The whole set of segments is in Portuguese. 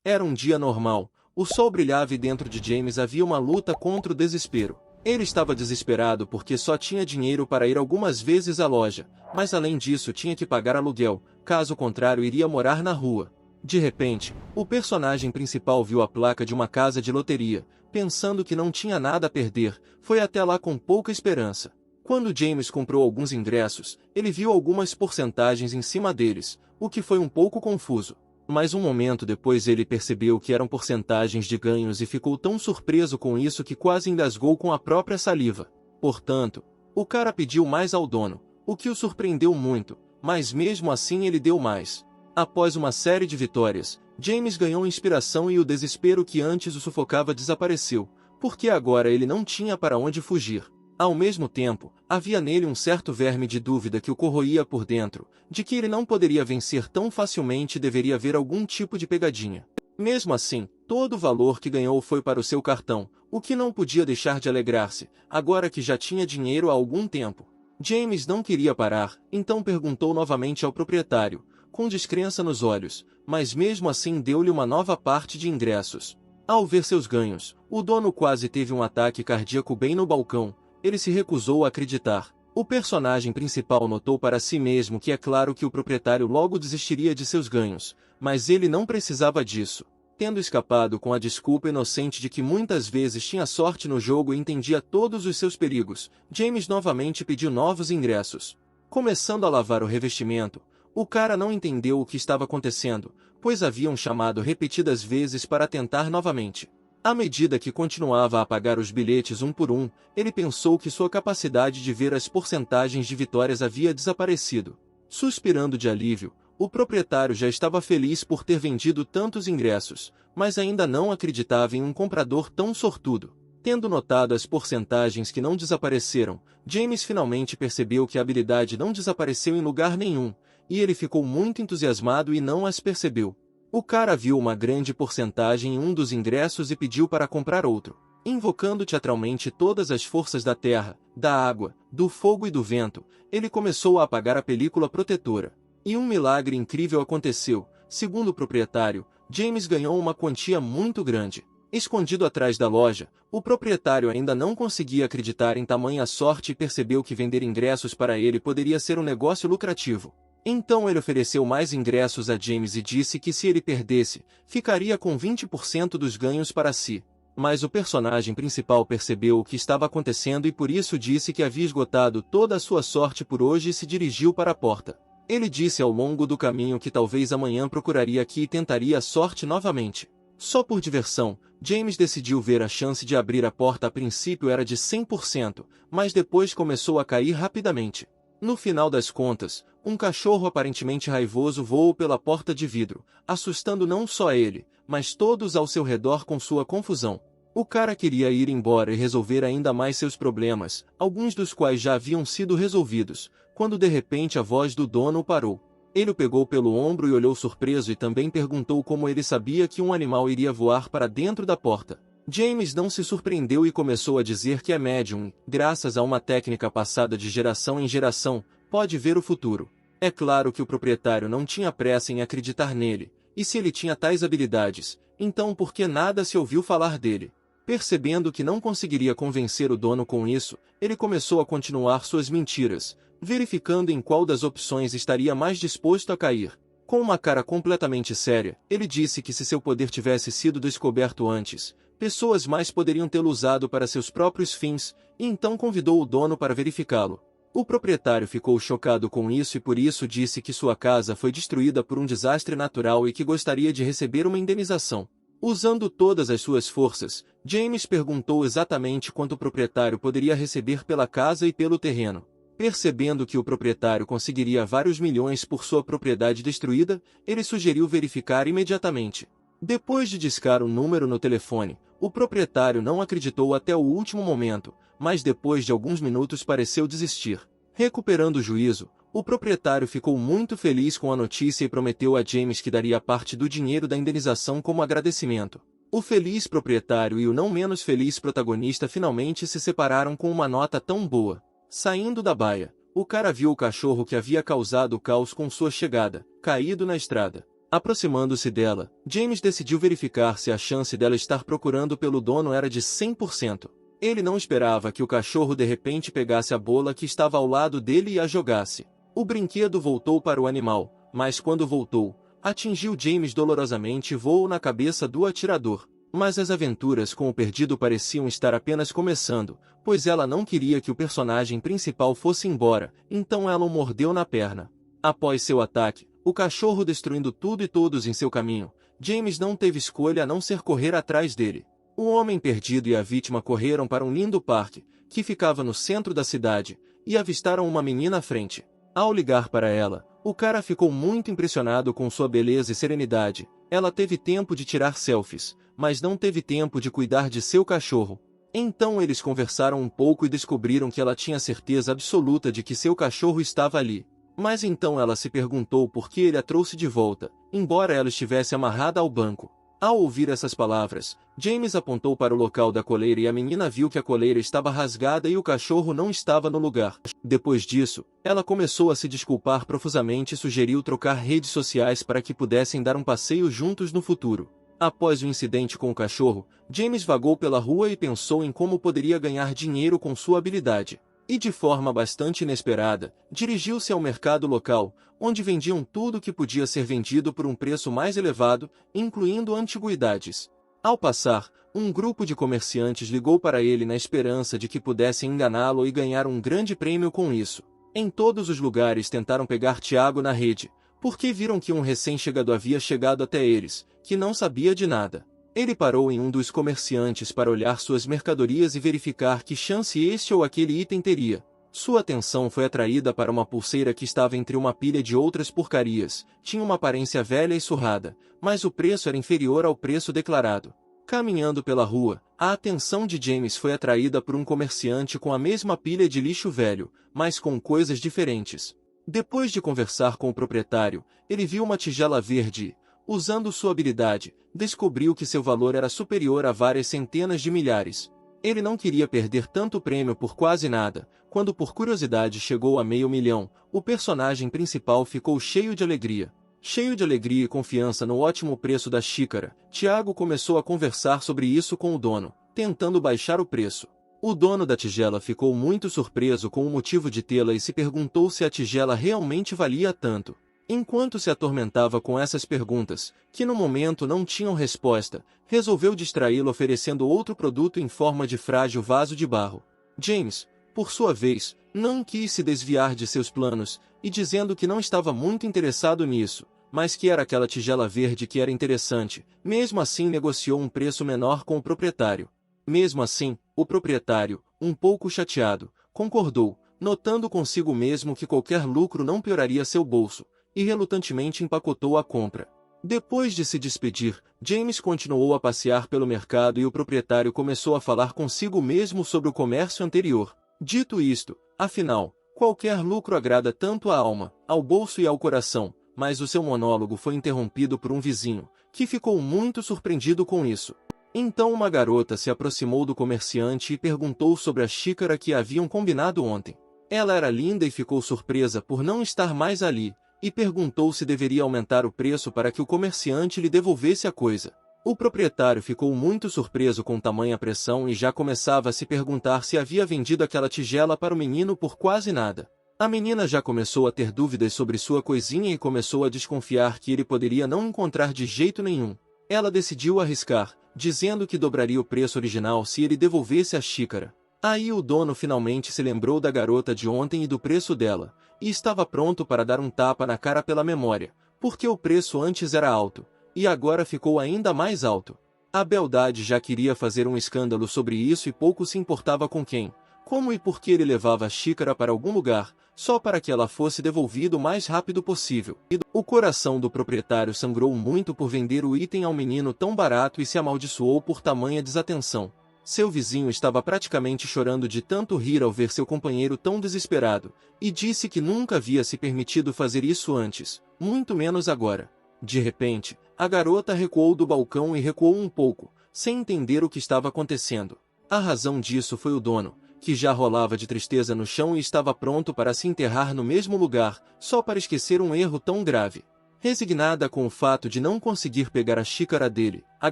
Era um dia normal. O sol brilhava e dentro de James havia uma luta contra o desespero. Ele estava desesperado porque só tinha dinheiro para ir algumas vezes à loja, mas além disso tinha que pagar aluguel, caso contrário iria morar na rua. De repente, o personagem principal viu a placa de uma casa de loteria. Pensando que não tinha nada a perder, foi até lá com pouca esperança. Quando James comprou alguns ingressos, ele viu algumas porcentagens em cima deles, o que foi um pouco confuso. Mas um momento depois ele percebeu que eram porcentagens de ganhos e ficou tão surpreso com isso que quase engasgou com a própria saliva. Portanto, o cara pediu mais ao dono, o que o surpreendeu muito, mas mesmo assim ele deu mais. Após uma série de vitórias, James ganhou inspiração e o desespero que antes o sufocava desapareceu, porque agora ele não tinha para onde fugir. Ao mesmo tempo, havia nele um certo verme de dúvida que o corroía por dentro, de que ele não poderia vencer tão facilmente e deveria haver algum tipo de pegadinha. Mesmo assim, todo o valor que ganhou foi para o seu cartão, o que não podia deixar de alegrar-se, agora que já tinha dinheiro há algum tempo. James não queria parar, então perguntou novamente ao proprietário, com descrença nos olhos, mas mesmo assim deu-lhe uma nova parte de ingressos. Ao ver seus ganhos, o dono quase teve um ataque cardíaco bem no balcão. Ele se recusou a acreditar. O personagem principal notou para si mesmo que é claro que o proprietário logo desistiria de seus ganhos, mas ele não precisava disso. Tendo escapado com a desculpa inocente de que muitas vezes tinha sorte no jogo e entendia todos os seus perigos, James novamente pediu novos ingressos. Começando a lavar o revestimento, o cara não entendeu o que estava acontecendo, pois haviam chamado repetidas vezes para tentar novamente. À medida que continuava a pagar os bilhetes um por um, ele pensou que sua capacidade de ver as porcentagens de vitórias havia desaparecido. Suspirando de alívio, o proprietário já estava feliz por ter vendido tantos ingressos, mas ainda não acreditava em um comprador tão sortudo. Tendo notado as porcentagens que não desapareceram, James finalmente percebeu que a habilidade não desapareceu em lugar nenhum, e ele ficou muito entusiasmado e não as percebeu. O cara viu uma grande porcentagem em um dos ingressos e pediu para comprar outro. Invocando teatralmente todas as forças da terra, da água, do fogo e do vento, ele começou a apagar a película protetora. E um milagre incrível aconteceu. Segundo o proprietário, James ganhou uma quantia muito grande. Escondido atrás da loja, o proprietário ainda não conseguia acreditar em tamanha sorte e percebeu que vender ingressos para ele poderia ser um negócio lucrativo. Então ele ofereceu mais ingressos a James e disse que se ele perdesse, ficaria com 20% dos ganhos para si. Mas o personagem principal percebeu o que estava acontecendo e por isso disse que havia esgotado toda a sua sorte por hoje e se dirigiu para a porta. Ele disse ao longo do caminho que talvez amanhã procuraria aqui e tentaria a sorte novamente. Só por diversão, James decidiu ver a chance de abrir a porta. A princípio era de 100%, mas depois começou a cair rapidamente. No final das contas, um cachorro aparentemente raivoso voou pela porta de vidro, assustando não só ele, mas todos ao seu redor com sua confusão. O cara queria ir embora e resolver ainda mais seus problemas, alguns dos quais já haviam sido resolvidos, quando de repente a voz do dono o parou. Ele o pegou pelo ombro e olhou surpreso e também perguntou como ele sabia que um animal iria voar para dentro da porta. James não se surpreendeu e começou a dizer que é médium, graças a uma técnica passada de geração em geração, pode ver o futuro. É claro que o proprietário não tinha pressa em acreditar nele, e se ele tinha tais habilidades, então por que nada se ouviu falar dele? Percebendo que não conseguiria convencer o dono com isso, ele começou a continuar suas mentiras, verificando em qual das opções estaria mais disposto a cair. Com uma cara completamente séria, ele disse que se seu poder tivesse sido descoberto antes, pessoas mais poderiam tê-lo usado para seus próprios fins, e então convidou o dono para verificá-lo. O proprietário ficou chocado com isso e por isso disse que sua casa foi destruída por um desastre natural e que gostaria de receber uma indenização. Usando todas as suas forças, James perguntou exatamente quanto o proprietário poderia receber pela casa e pelo terreno. Percebendo que o proprietário conseguiria vários milhões por sua propriedade destruída, ele sugeriu verificar imediatamente. Depois de discar um número no telefone, o proprietário não acreditou até o último momento, mas depois de alguns minutos pareceu desistir. Recuperando o juízo, o proprietário ficou muito feliz com a notícia e prometeu a James que daria parte do dinheiro da indenização como agradecimento. O feliz proprietário e o não menos feliz protagonista finalmente se separaram com uma nota tão boa. Saindo da baia, o cara viu o cachorro que havia causado o caos com sua chegada, caído na estrada. Aproximando-se dela, James decidiu verificar se a chance dela estar procurando pelo dono era de 100%. Ele não esperava que o cachorro de repente pegasse a bola que estava ao lado dele e a jogasse. O brinquedo voltou para o animal, mas quando voltou, atingiu James dolorosamente e voou na cabeça do atirador. Mas as aventuras com o perdido pareciam estar apenas começando, pois ela não queria que o personagem principal fosse embora, então ela o mordeu na perna. Após seu ataque, o cachorro destruindo tudo e todos em seu caminho, James não teve escolha a não ser correr atrás dele. O homem perdido e a vítima correram para um lindo parque, que ficava no centro da cidade, e avistaram uma menina à frente. Ao ligar para ela, o cara ficou muito impressionado com sua beleza e serenidade. Ela teve tempo de tirar selfies, mas não teve tempo de cuidar de seu cachorro. Então eles conversaram um pouco e descobriram que ela tinha certeza absoluta de que seu cachorro estava ali. Mas então ela se perguntou por que ele a trouxe de volta, embora ela estivesse amarrada ao banco. Ao ouvir essas palavras, James apontou para o local da coleira e a menina viu que a coleira estava rasgada e o cachorro não estava no lugar. Depois disso, ela começou a se desculpar profusamente e sugeriu trocar redes sociais para que pudessem dar um passeio juntos no futuro. Após o incidente com o cachorro, James vagou pela rua e pensou em como poderia ganhar dinheiro com sua habilidade. E de forma bastante inesperada, dirigiu-se ao mercado local, onde vendiam tudo que podia ser vendido por um preço mais elevado, incluindo antiguidades. Ao passar, um grupo de comerciantes ligou para ele na esperança de que pudessem enganá-lo e ganhar um grande prêmio com isso. Em todos os lugares tentaram pegar Tiago na rede, porque viram que um recém-chegado havia chegado até eles, que não sabia de nada. Ele parou em um dos comerciantes para olhar suas mercadorias e verificar que chance este ou aquele item teria. Sua atenção foi atraída para uma pulseira que estava entre uma pilha de outras porcarias, tinha uma aparência velha e surrada, mas o preço era inferior ao preço declarado. Caminhando pela rua, a atenção de James foi atraída por um comerciante com a mesma pilha de lixo velho, mas com coisas diferentes. Depois de conversar com o proprietário, ele viu uma tigela verde e, usando sua habilidade, descobriu que seu valor era superior a várias centenas de milhares. Ele não queria perder tanto prêmio por quase nada. Quando por curiosidade chegou a $500.000, o personagem principal ficou cheio de alegria. Cheio de alegria e confiança no ótimo preço da xícara, Tiago começou a conversar sobre isso com o dono, tentando baixar o preço. O dono da tigela ficou muito surpreso com o motivo de tê-la e se perguntou se a tigela realmente valia tanto. Enquanto se atormentava com essas perguntas, que no momento não tinham resposta, resolveu distraí-lo oferecendo outro produto em forma de frágil vaso de barro. James, por sua vez, não quis se desviar de seus planos, e dizendo que não estava muito interessado nisso, mas que era aquela tigela verde que era interessante, mesmo assim negociou um preço menor com o proprietário. Mesmo assim, o proprietário, um pouco chateado, concordou, notando consigo mesmo que qualquer lucro não pioraria seu bolso, e relutantemente empacotou a compra. Depois de se despedir, James continuou a passear pelo mercado e o proprietário começou a falar consigo mesmo sobre o comércio anterior. Dito isto, afinal, qualquer lucro agrada tanto à alma, ao bolso e ao coração, mas o seu monólogo foi interrompido por um vizinho, que ficou muito surpreendido com isso. Então uma garota se aproximou do comerciante e perguntou sobre a xícara que haviam combinado ontem. Ela era linda e ficou surpresa por não estar mais ali, e perguntou se deveria aumentar o preço para que o comerciante lhe devolvesse a coisa. O proprietário ficou muito surpreso com tamanha pressão e já começava a se perguntar se havia vendido aquela tigela para o menino por quase nada. A menina já começou a ter dúvidas sobre sua coisinha e começou a desconfiar que ele poderia não encontrar de jeito nenhum. Ela decidiu arriscar, dizendo que dobraria o preço original se ele devolvesse a xícara. Aí o dono finalmente se lembrou da garota de ontem e do preço dela, e estava pronto para dar um tapa na cara pela memória, porque o preço antes era alto, e agora ficou ainda mais alto. A beldade já queria fazer um escândalo sobre isso e pouco se importava com quem, como e por que ele levava a xícara para algum lugar, só para que ela fosse devolvida o mais rápido possível. O coração do proprietário sangrou muito por vender o item ao menino tão barato e se amaldiçoou por tamanha desatenção. Seu vizinho estava praticamente chorando de tanto rir ao ver seu companheiro tão desesperado, e disse que nunca havia se permitido fazer isso antes, muito menos agora. De repente, a garota recuou do balcão e recuou um pouco, sem entender o que estava acontecendo. A razão disso foi o dono, que já rolava de tristeza no chão e estava pronto para se enterrar no mesmo lugar, só para esquecer um erro tão grave. Resignada com o fato de não conseguir pegar a xícara dele, a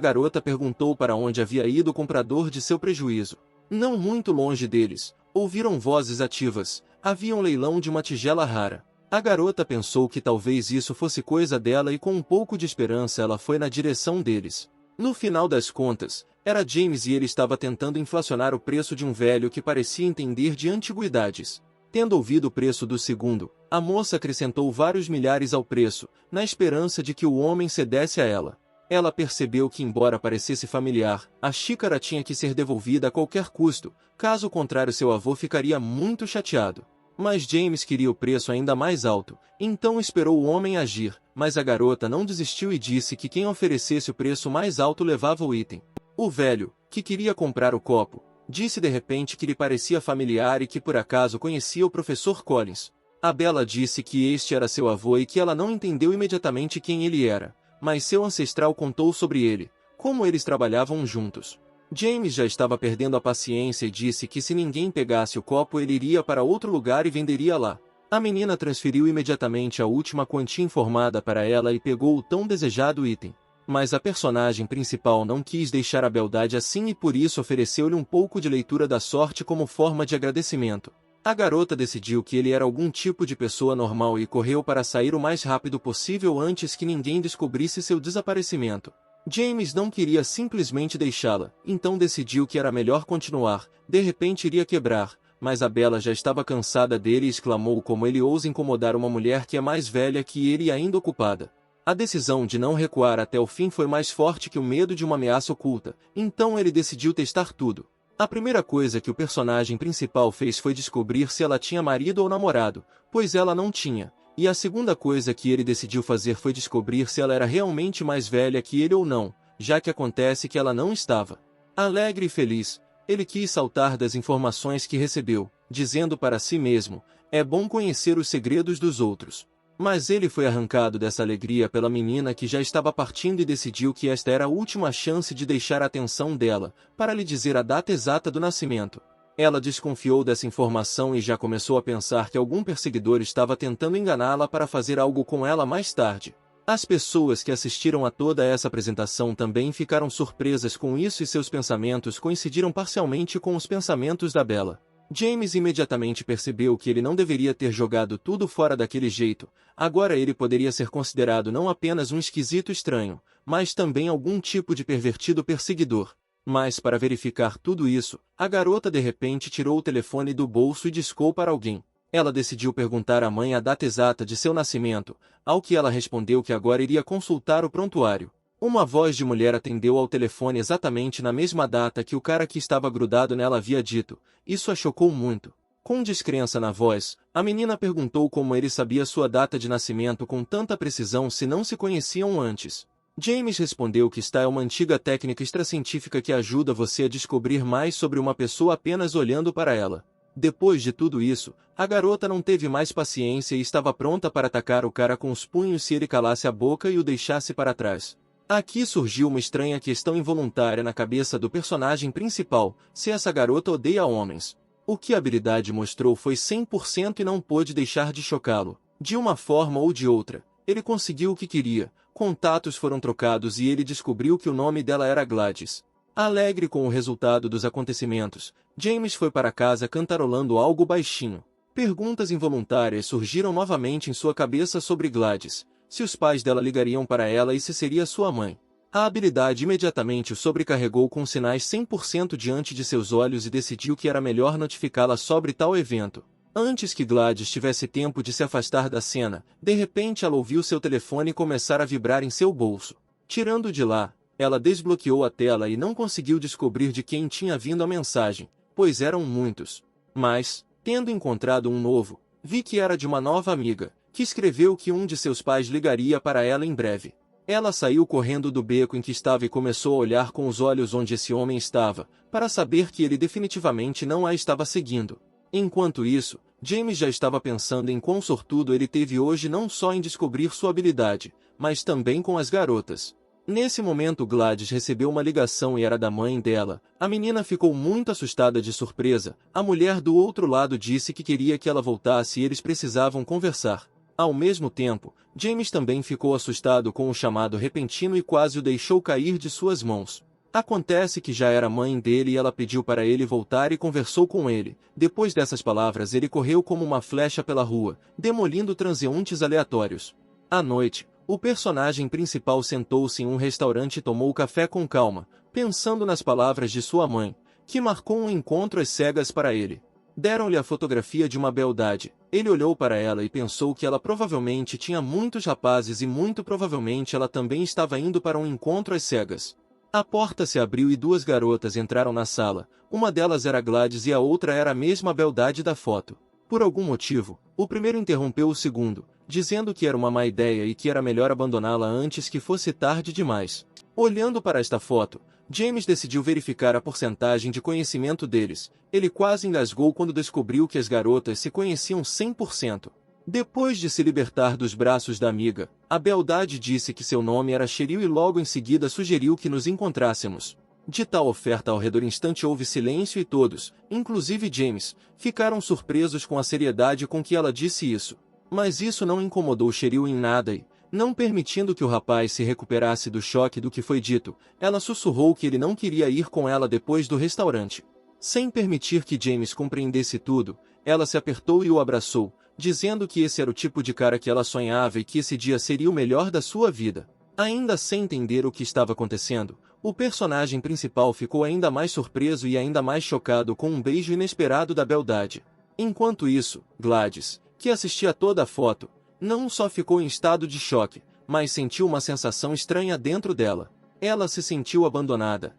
garota perguntou para onde havia ido o comprador de seu prejuízo. Não muito longe deles, ouviram vozes ativas. Havia um leilão de uma tigela rara. A garota pensou que talvez isso fosse coisa dela e com um pouco de esperança ela foi na direção deles. No final das contas, era James e ele estava tentando inflacionar o preço de um velho que parecia entender de antiguidades. Tendo ouvido o preço do segundo, a moça acrescentou vários milhares ao preço, na esperança de que o homem cedesse a ela. Ela percebeu que, embora parecesse familiar, a xícara tinha que ser devolvida a qualquer custo, caso contrário seu avô ficaria muito chateado. Mas James queria o preço ainda mais alto, então esperou o homem agir, mas a garota não desistiu e disse que quem oferecesse o preço mais alto levava o item. O velho, que queria comprar o copo, disse de repente que lhe parecia familiar e que por acaso conhecia o professor Collins. A Bella disse que este era seu avô e que ela não entendeu imediatamente quem ele era, mas seu ancestral contou sobre ele, como eles trabalhavam juntos. James já estava perdendo a paciência e disse que se ninguém pegasse o copo ele iria para outro lugar e venderia lá. A menina transferiu imediatamente a última quantia informada para ela e pegou o tão desejado item. Mas a personagem principal não quis deixar a beldade assim e por isso ofereceu-lhe um pouco de leitura da sorte como forma de agradecimento. A garota decidiu que ele era algum tipo de pessoa normal e correu para sair o mais rápido possível antes que ninguém descobrisse seu desaparecimento. James não queria simplesmente deixá-la, então decidiu que era melhor continuar, de repente iria quebrar, mas a Bella já estava cansada dele e exclamou como ele ousa incomodar uma mulher que é mais velha que ele e ainda ocupada. A decisão de não recuar até o fim foi mais forte que o medo de uma ameaça oculta, então ele decidiu testar tudo. A primeira coisa que o personagem principal fez foi descobrir se ela tinha marido ou namorado, pois ela não tinha, e a segunda coisa que ele decidiu fazer foi descobrir se ela era realmente mais velha que ele ou não, já que acontece que ela não estava. Alegre e feliz, ele quis saltar das informações que recebeu, dizendo para si mesmo, é bom conhecer os segredos dos outros. Mas ele foi arrancado dessa alegria pela menina que já estava partindo e decidiu que esta era a última chance de deixar a atenção dela, para lhe dizer a data exata do nascimento. Ela desconfiou dessa informação e já começou a pensar que algum perseguidor estava tentando enganá-la para fazer algo com ela mais tarde. As pessoas que assistiram a toda essa apresentação também ficaram surpresas com isso e seus pensamentos coincidiram parcialmente com os pensamentos da Bella. James imediatamente percebeu que ele não deveria ter jogado tudo fora daquele jeito, agora ele poderia ser considerado não apenas um esquisito estranho, mas também algum tipo de pervertido perseguidor. Mas para verificar tudo isso, a garota de repente tirou o telefone do bolso e discou para alguém. Ela decidiu perguntar à mãe a data exata de seu nascimento, ao que ela respondeu que agora iria consultar o prontuário. Uma voz de mulher atendeu ao telefone exatamente na mesma data que o cara que estava grudado nela havia dito. Isso a chocou muito. Com descrença na voz, a menina perguntou como ele sabia sua data de nascimento com tanta precisão se não se conheciam antes. James respondeu que esta é uma antiga técnica extracientífica que ajuda você a descobrir mais sobre uma pessoa apenas olhando para ela. Depois de tudo isso, a garota não teve mais paciência e estava pronta para atacar o cara com os punhos se ele calasse a boca e o deixasse para trás. Aqui surgiu uma estranha questão involuntária na cabeça do personagem principal, se essa garota odeia homens. O que a habilidade mostrou foi 100% e não pôde deixar de chocá-lo. De uma forma ou de outra, ele conseguiu o que queria, contatos foram trocados e ele descobriu que o nome dela era Gladys. Alegre com o resultado dos acontecimentos, James foi para casa cantarolando algo baixinho. Perguntas involuntárias surgiram novamente em sua cabeça sobre Gladys. Se os pais dela ligariam para ela e se seria sua mãe. A habilidade imediatamente o sobrecarregou com sinais 100% diante de seus olhos e decidiu que era melhor notificá-la sobre tal evento. Antes que Gladys tivesse tempo de se afastar da cena, de repente ela ouviu seu telefone começar a vibrar em seu bolso. Tirando de lá, ela desbloqueou a tela e não conseguiu descobrir de quem tinha vindo a mensagem, pois eram muitos. Mas, tendo encontrado um novo, vi que era de uma nova amiga, que escreveu que um de seus pais ligaria para ela em breve. Ela saiu correndo do beco em que estava e começou a olhar com os olhos onde esse homem estava, para saber que ele definitivamente não a estava seguindo. Enquanto isso, James já estava pensando em quão sortudo ele teve hoje não só em descobrir sua habilidade, mas também com as garotas. Nesse momento Gladys recebeu uma ligação e era da mãe dela. A menina ficou muito assustada de surpresa. A mulher do outro lado disse que queria que ela voltasse e eles precisavam conversar. Ao mesmo tempo, James também ficou assustado com o chamado repentino e quase o deixou cair de suas mãos. Acontece que já era mãe dele e ela pediu para ele voltar e conversou com ele. Depois dessas palavras ele correu como uma flecha pela rua, demolindo transeuntes aleatórios. À noite, o personagem principal sentou-se em um restaurante e tomou café com calma, pensando nas palavras de sua mãe, que marcou um encontro às cegas para ele. Deram-lhe a fotografia de uma beldade. Ele olhou para ela e pensou que ela provavelmente tinha muitos rapazes e muito provavelmente ela também estava indo para um encontro às cegas. A porta se abriu e duas garotas entraram na sala. Uma delas era Gladys e a outra era a mesma beldade da foto. Por algum motivo, o primeiro interrompeu o segundo, dizendo que era uma má ideia e que era melhor abandoná-la antes que fosse tarde demais. Olhando para esta foto, James decidiu verificar a porcentagem de conhecimento deles. Ele quase engasgou quando descobriu que as garotas se conheciam 100%. Depois de se libertar dos braços da amiga, a beldade disse que seu nome era Cheryl e logo em seguida sugeriu que nos encontrássemos. De tal oferta ao redor instante houve silêncio e todos, inclusive James, ficaram surpresos com a seriedade com que ela disse isso. Mas isso não incomodou Cheryl em nada e, não permitindo que o rapaz se recuperasse do choque do que foi dito, ela sussurrou que ele não queria ir com ela depois do restaurante. Sem permitir que James compreendesse tudo, ela se apertou e o abraçou, dizendo que esse era o tipo de cara que ela sonhava e que esse dia seria o melhor da sua vida. Ainda sem entender o que estava acontecendo, o personagem principal ficou ainda mais surpreso e ainda mais chocado com um beijo inesperado da beldade. Enquanto isso, Gladys, que assistia toda a foto, não só ficou em estado de choque, mas sentiu uma sensação estranha dentro dela. Ela se sentiu abandonada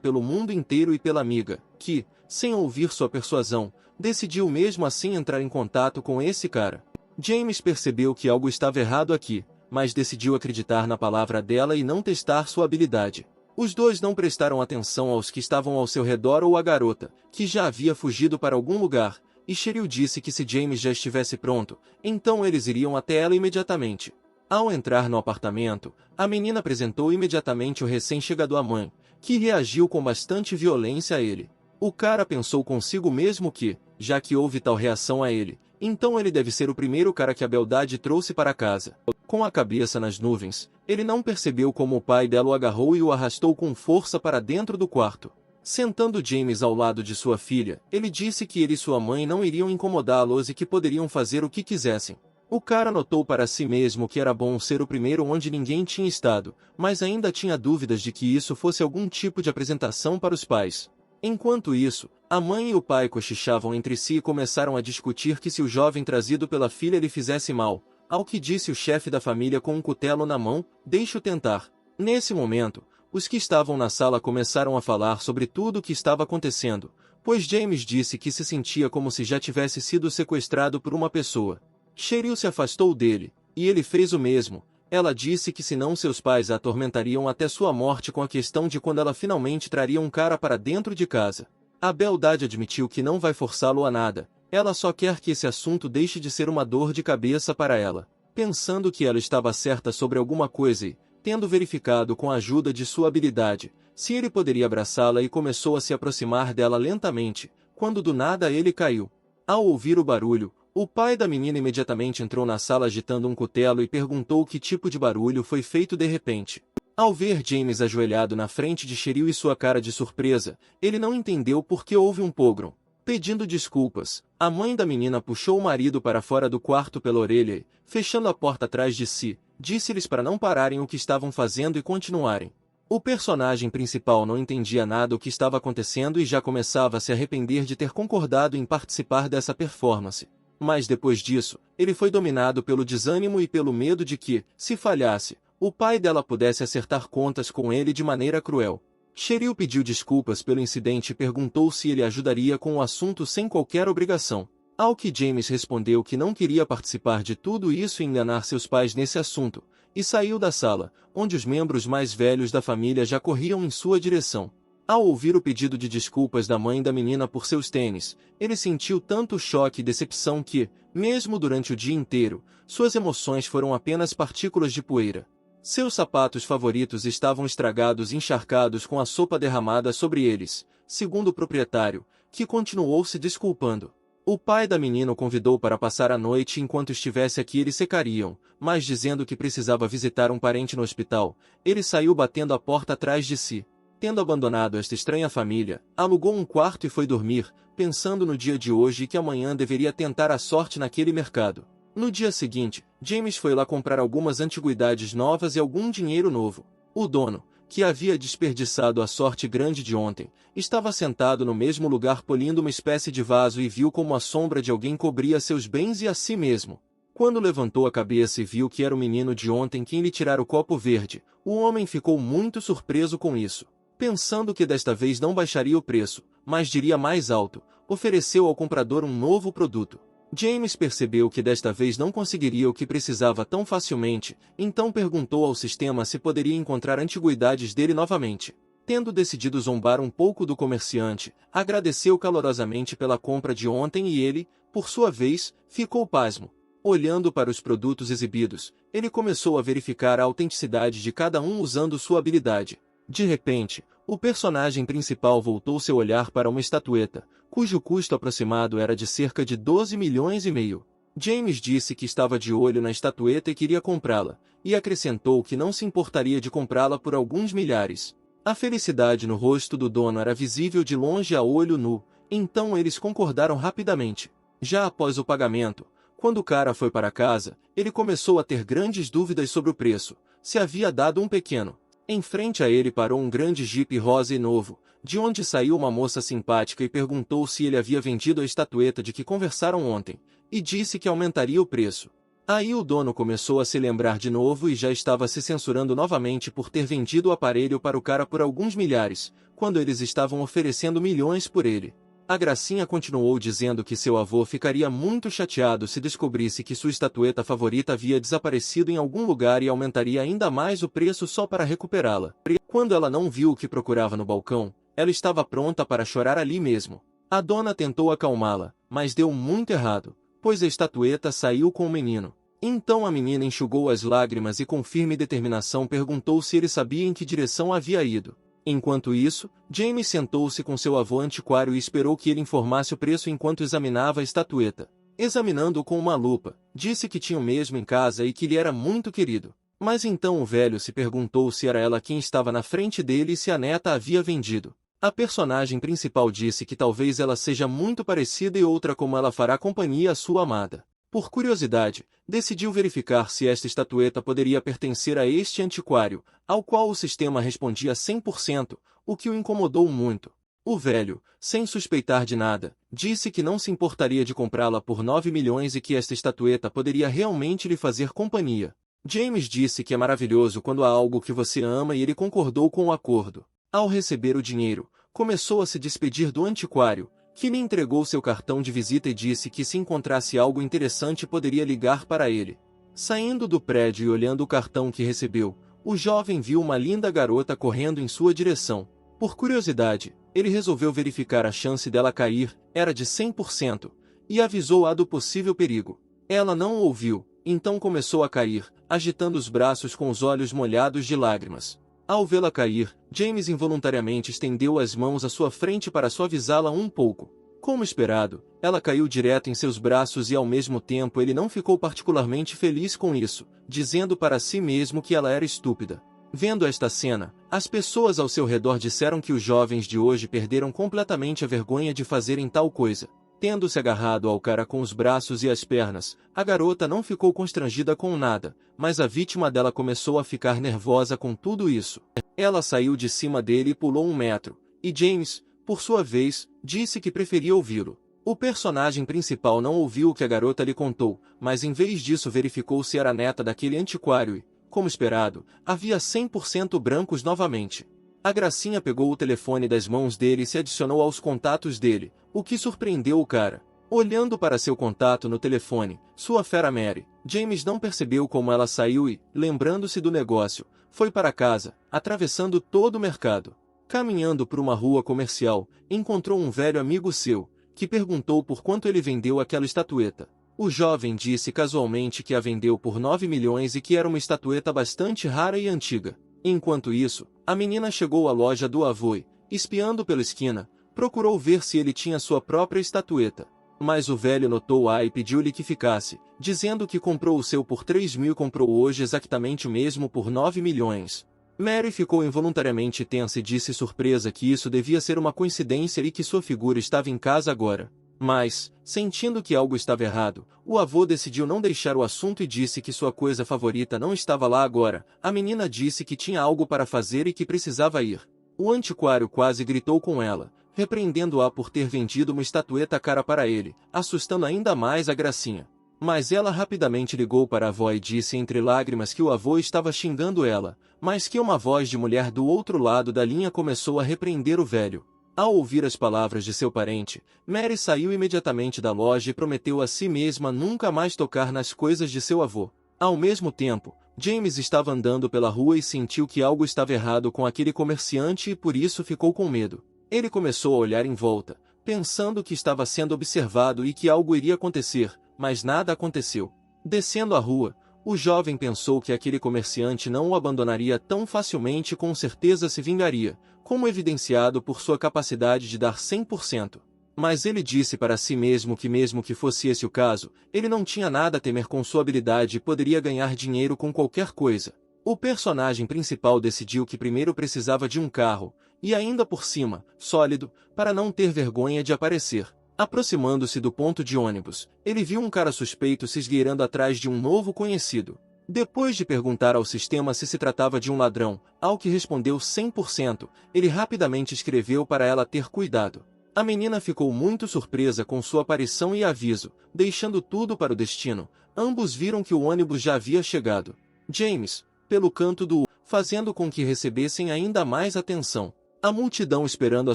pelo mundo inteiro e pela amiga, que, sem ouvir sua persuasão, decidiu mesmo assim entrar em contato com esse cara. James percebeu que algo estava errado aqui, mas decidiu acreditar na palavra dela e não testar sua habilidade. Os dois não prestaram atenção aos que estavam ao seu redor ou à garota, que já havia fugido para algum lugar, e Cheryl disse que se James já estivesse pronto, então eles iriam até ela imediatamente. Ao entrar no apartamento, a menina apresentou imediatamente o recém-chegado à mãe, que reagiu com bastante violência a ele. O cara pensou consigo mesmo que, já que houve tal reação a ele, então ele deve ser o primeiro cara que a beldade trouxe para casa. Com a cabeça nas nuvens, ele não percebeu como o pai dela o agarrou e o arrastou com força para dentro do quarto. Sentando James ao lado de sua filha, ele disse que ele e sua mãe não iriam incomodá-los e que poderiam fazer o que quisessem. O cara notou para si mesmo que era bom ser o primeiro onde ninguém tinha estado, mas ainda tinha dúvidas de que isso fosse algum tipo de apresentação para os pais. Enquanto isso, a mãe e o pai cochichavam entre si e começaram a discutir que se o jovem trazido pela filha lhe fizesse mal, ao que disse o chefe da família com um cutelo na mão, deixe-o tentar. Nesse momento, os que estavam na sala começaram a falar sobre tudo o que estava acontecendo, pois James disse que se sentia como se já tivesse sido sequestrado por uma pessoa. Cheryl se afastou dele, e ele fez o mesmo. Ela disse que senão seus pais a atormentariam até sua morte com a questão de quando ela finalmente traria um cara para dentro de casa. A beldade admitiu que não vai forçá-lo a nada, ela só quer que esse assunto deixe de ser uma dor de cabeça para ela. Pensando que ela estava certa sobre alguma coisa e, tendo verificado com a ajuda de sua habilidade, se ele poderia abraçá-la e começou a se aproximar dela lentamente, quando do nada ele caiu. Ao ouvir o barulho, o pai da menina imediatamente entrou na sala agitando um cutelo e perguntou que tipo de barulho foi feito de repente. Ao ver James ajoelhado na frente de Cheryl e sua cara de surpresa, ele não entendeu por que houve um pogrom. Pedindo desculpas, a mãe da menina puxou o marido para fora do quarto pela orelha e, fechando a porta atrás de si, disse-lhes para não pararem o que estavam fazendo e continuarem. O personagem principal não entendia nada o que estava acontecendo e já começava a se arrepender de ter concordado em participar dessa performance. Mas depois disso, ele foi dominado pelo desânimo e pelo medo de que, se falhasse, o pai dela pudesse acertar contas com ele de maneira cruel. Cheryl pediu desculpas pelo incidente e perguntou se ele ajudaria com o assunto sem qualquer obrigação. Ao que James respondeu que não queria participar de tudo isso e enganar seus pais nesse assunto, e saiu da sala, onde os membros mais velhos da família já corriam em sua direção. Ao ouvir o pedido de desculpas da mãe da menina por seus tênis, ele sentiu tanto choque e decepção que, mesmo durante o dia inteiro, suas emoções foram apenas partículas de poeira. Seus sapatos favoritos estavam estragados e encharcados com a sopa derramada sobre eles, segundo o proprietário, que continuou se desculpando. O pai da menina o convidou para passar a noite e enquanto estivesse aqui eles secariam, mas dizendo que precisava visitar um parente no hospital, ele saiu batendo a porta atrás de si. Tendo abandonado esta estranha família, alugou um quarto e foi dormir, pensando no dia de hoje e que amanhã deveria tentar a sorte naquele mercado. No dia seguinte, James foi lá comprar algumas antiguidades novas e algum dinheiro novo. O dono, que havia desperdiçado a sorte grande de ontem, estava sentado no mesmo lugar polindo uma espécie de vaso e viu como a sombra de alguém cobria seus bens e a si mesmo. Quando levantou a cabeça e viu que era o menino de ontem quem lhe tirara o copo verde, o homem ficou muito surpreso com isso. Pensando que desta vez não baixaria o preço, mas diria mais alto, ofereceu ao comprador um novo produto. James percebeu que desta vez não conseguiria o que precisava tão facilmente, então perguntou ao sistema se poderia encontrar antiguidades dele novamente. Tendo decidido zombar um pouco do comerciante, agradeceu calorosamente pela compra de ontem e ele, por sua vez, ficou pasmo. Olhando para os produtos exibidos, ele começou a verificar a autenticidade de cada um usando sua habilidade. De repente, o personagem principal voltou seu olhar para uma estatueta, cujo custo aproximado era de cerca de 12 milhões e meio. James disse que estava de olho na estatueta e queria comprá-la, e acrescentou que não se importaria de comprá-la por alguns milhares. A felicidade no rosto do dono era visível de longe a olho nu, então eles concordaram rapidamente. Já após o pagamento, quando o cara foi para casa, ele começou a ter grandes dúvidas sobre o preço, se havia dado um pequeno. Em frente a ele parou um grande jipe rosa e novo, de onde saiu uma moça simpática e perguntou se ele havia vendido a estatueta de que conversaram ontem, e disse que aumentaria o preço. Aí o dono começou a se lembrar de novo e já estava se censurando novamente por ter vendido o aparelho para o cara por alguns milhares, quando eles estavam oferecendo milhões por ele. A gracinha continuou dizendo que seu avô ficaria muito chateado se descobrisse que sua estatueta favorita havia desaparecido em algum lugar e aumentaria ainda mais o preço só para recuperá-la. Quando ela não viu o que procurava no balcão, ela estava pronta para chorar ali mesmo. A dona tentou acalmá-la, mas deu muito errado, pois a estatueta saiu com o menino. Então a menina enxugou as lágrimas e com firme determinação perguntou se ele sabia em que direção havia ido. Enquanto isso, James sentou-se com seu avô antiquário e esperou que ele informasse o preço enquanto examinava a estatueta. Examinando-o com uma lupa, disse que tinha o mesmo em casa e que lhe era muito querido. Mas então o velho se perguntou se era ela quem estava na frente dele e se a neta a havia vendido. A personagem principal disse que talvez ela seja muito parecida e outra como ela fará companhia à sua amada. Por curiosidade, decidiu verificar se esta estatueta poderia pertencer a este antiquário, ao qual o sistema respondia 100%, o que o incomodou muito. O velho, sem suspeitar de nada, disse que não se importaria de comprá-la por 9 milhões e que esta estatueta poderia realmente lhe fazer companhia. James disse que é maravilhoso quando há algo que você ama e ele concordou com o acordo. Ao receber o dinheiro, começou a se despedir do antiquário, que lhe entregou seu cartão de visita e disse que se encontrasse algo interessante poderia ligar para ele. Saindo do prédio e olhando o cartão que recebeu, o jovem viu uma linda garota correndo em sua direção. Por curiosidade, ele resolveu verificar a chance dela cair, era de 100%, e avisou-a do possível perigo. Ela não o ouviu, então começou a cair, agitando os braços com os olhos molhados de lágrimas. Ao vê-la cair, James involuntariamente estendeu as mãos à sua frente para suavizá-la um pouco. Como esperado, ela caiu direto em seus braços e ao mesmo tempo ele não ficou particularmente feliz com isso, dizendo para si mesmo que ela era estúpida. Vendo esta cena, as pessoas ao seu redor disseram que os jovens de hoje perderam completamente a vergonha de fazerem tal coisa. Tendo-se agarrado ao cara com os braços e as pernas, a garota não ficou constrangida com nada, mas a vítima dela começou a ficar nervosa com tudo isso. Ela saiu de cima dele e pulou 1 metro, e James, por sua vez, disse que preferia ouvi-lo. O personagem principal não ouviu o que a garota lhe contou, mas em vez disso verificou se era neta daquele antiquário e, como esperado, havia 100% brancos novamente. A gracinha pegou o telefone das mãos dele e se adicionou aos contatos dele, o que surpreendeu o cara. Olhando para seu contato no telefone, sua fera Mary, James não percebeu como ela saiu e, lembrando-se do negócio, foi para casa, atravessando todo o mercado. Caminhando por uma rua comercial, encontrou um velho amigo seu, que perguntou por quanto ele vendeu aquela estatueta. O jovem disse casualmente que a vendeu por 9 milhões e que era uma estatueta bastante rara e antiga. Enquanto isso, a menina chegou à loja do avô e, espiando pela esquina, procurou ver se ele tinha sua própria estatueta. Mas o velho notou-a e pediu-lhe que ficasse, dizendo que comprou o seu por 3.000 e comprou hoje exatamente o mesmo por 9 milhões. Mary ficou involuntariamente tensa e disse surpresa que isso devia ser uma coincidência e que sua figura estava em casa agora. Mas, sentindo que algo estava errado, o avô decidiu não deixar o assunto e disse que sua coisa favorita não estava lá agora. A menina disse que tinha algo para fazer e que precisava ir. O antiquário quase gritou com ela, repreendendo-a por ter vendido uma estatueta cara para ele, assustando ainda mais a Gracinha. Mas ela rapidamente ligou para a avó e disse entre lágrimas que o avô estava xingando ela, mas que uma voz de mulher do outro lado da linha começou a repreender o velho. Ao ouvir as palavras de seu parente, Mary saiu imediatamente da loja e prometeu a si mesma nunca mais tocar nas coisas de seu avô. Ao mesmo tempo, James estava andando pela rua e sentiu que algo estava errado com aquele comerciante e por isso ficou com medo. Ele começou a olhar em volta, pensando que estava sendo observado e que algo iria acontecer, mas nada aconteceu. Descendo a rua, o jovem pensou que aquele comerciante não o abandonaria tão facilmente e com certeza se vingaria, como evidenciado por sua capacidade de dar 100%. Mas ele disse para si mesmo que fosse esse o caso, ele não tinha nada a temer com sua habilidade e poderia ganhar dinheiro com qualquer coisa. O personagem principal decidiu que primeiro precisava de um carro, e ainda por cima, sólido, para não ter vergonha de aparecer. Aproximando-se do ponto de ônibus, ele viu um cara suspeito se esgueirando atrás de um novo conhecido. Depois de perguntar ao sistema se tratava de um ladrão, ao que respondeu 100%, ele rapidamente escreveu para ela ter cuidado. A menina ficou muito surpresa com sua aparição e aviso, deixando tudo para o destino. Ambos viram que o ônibus já havia chegado. James, pelo canto do fazendo com que recebessem ainda mais atenção. A multidão esperando a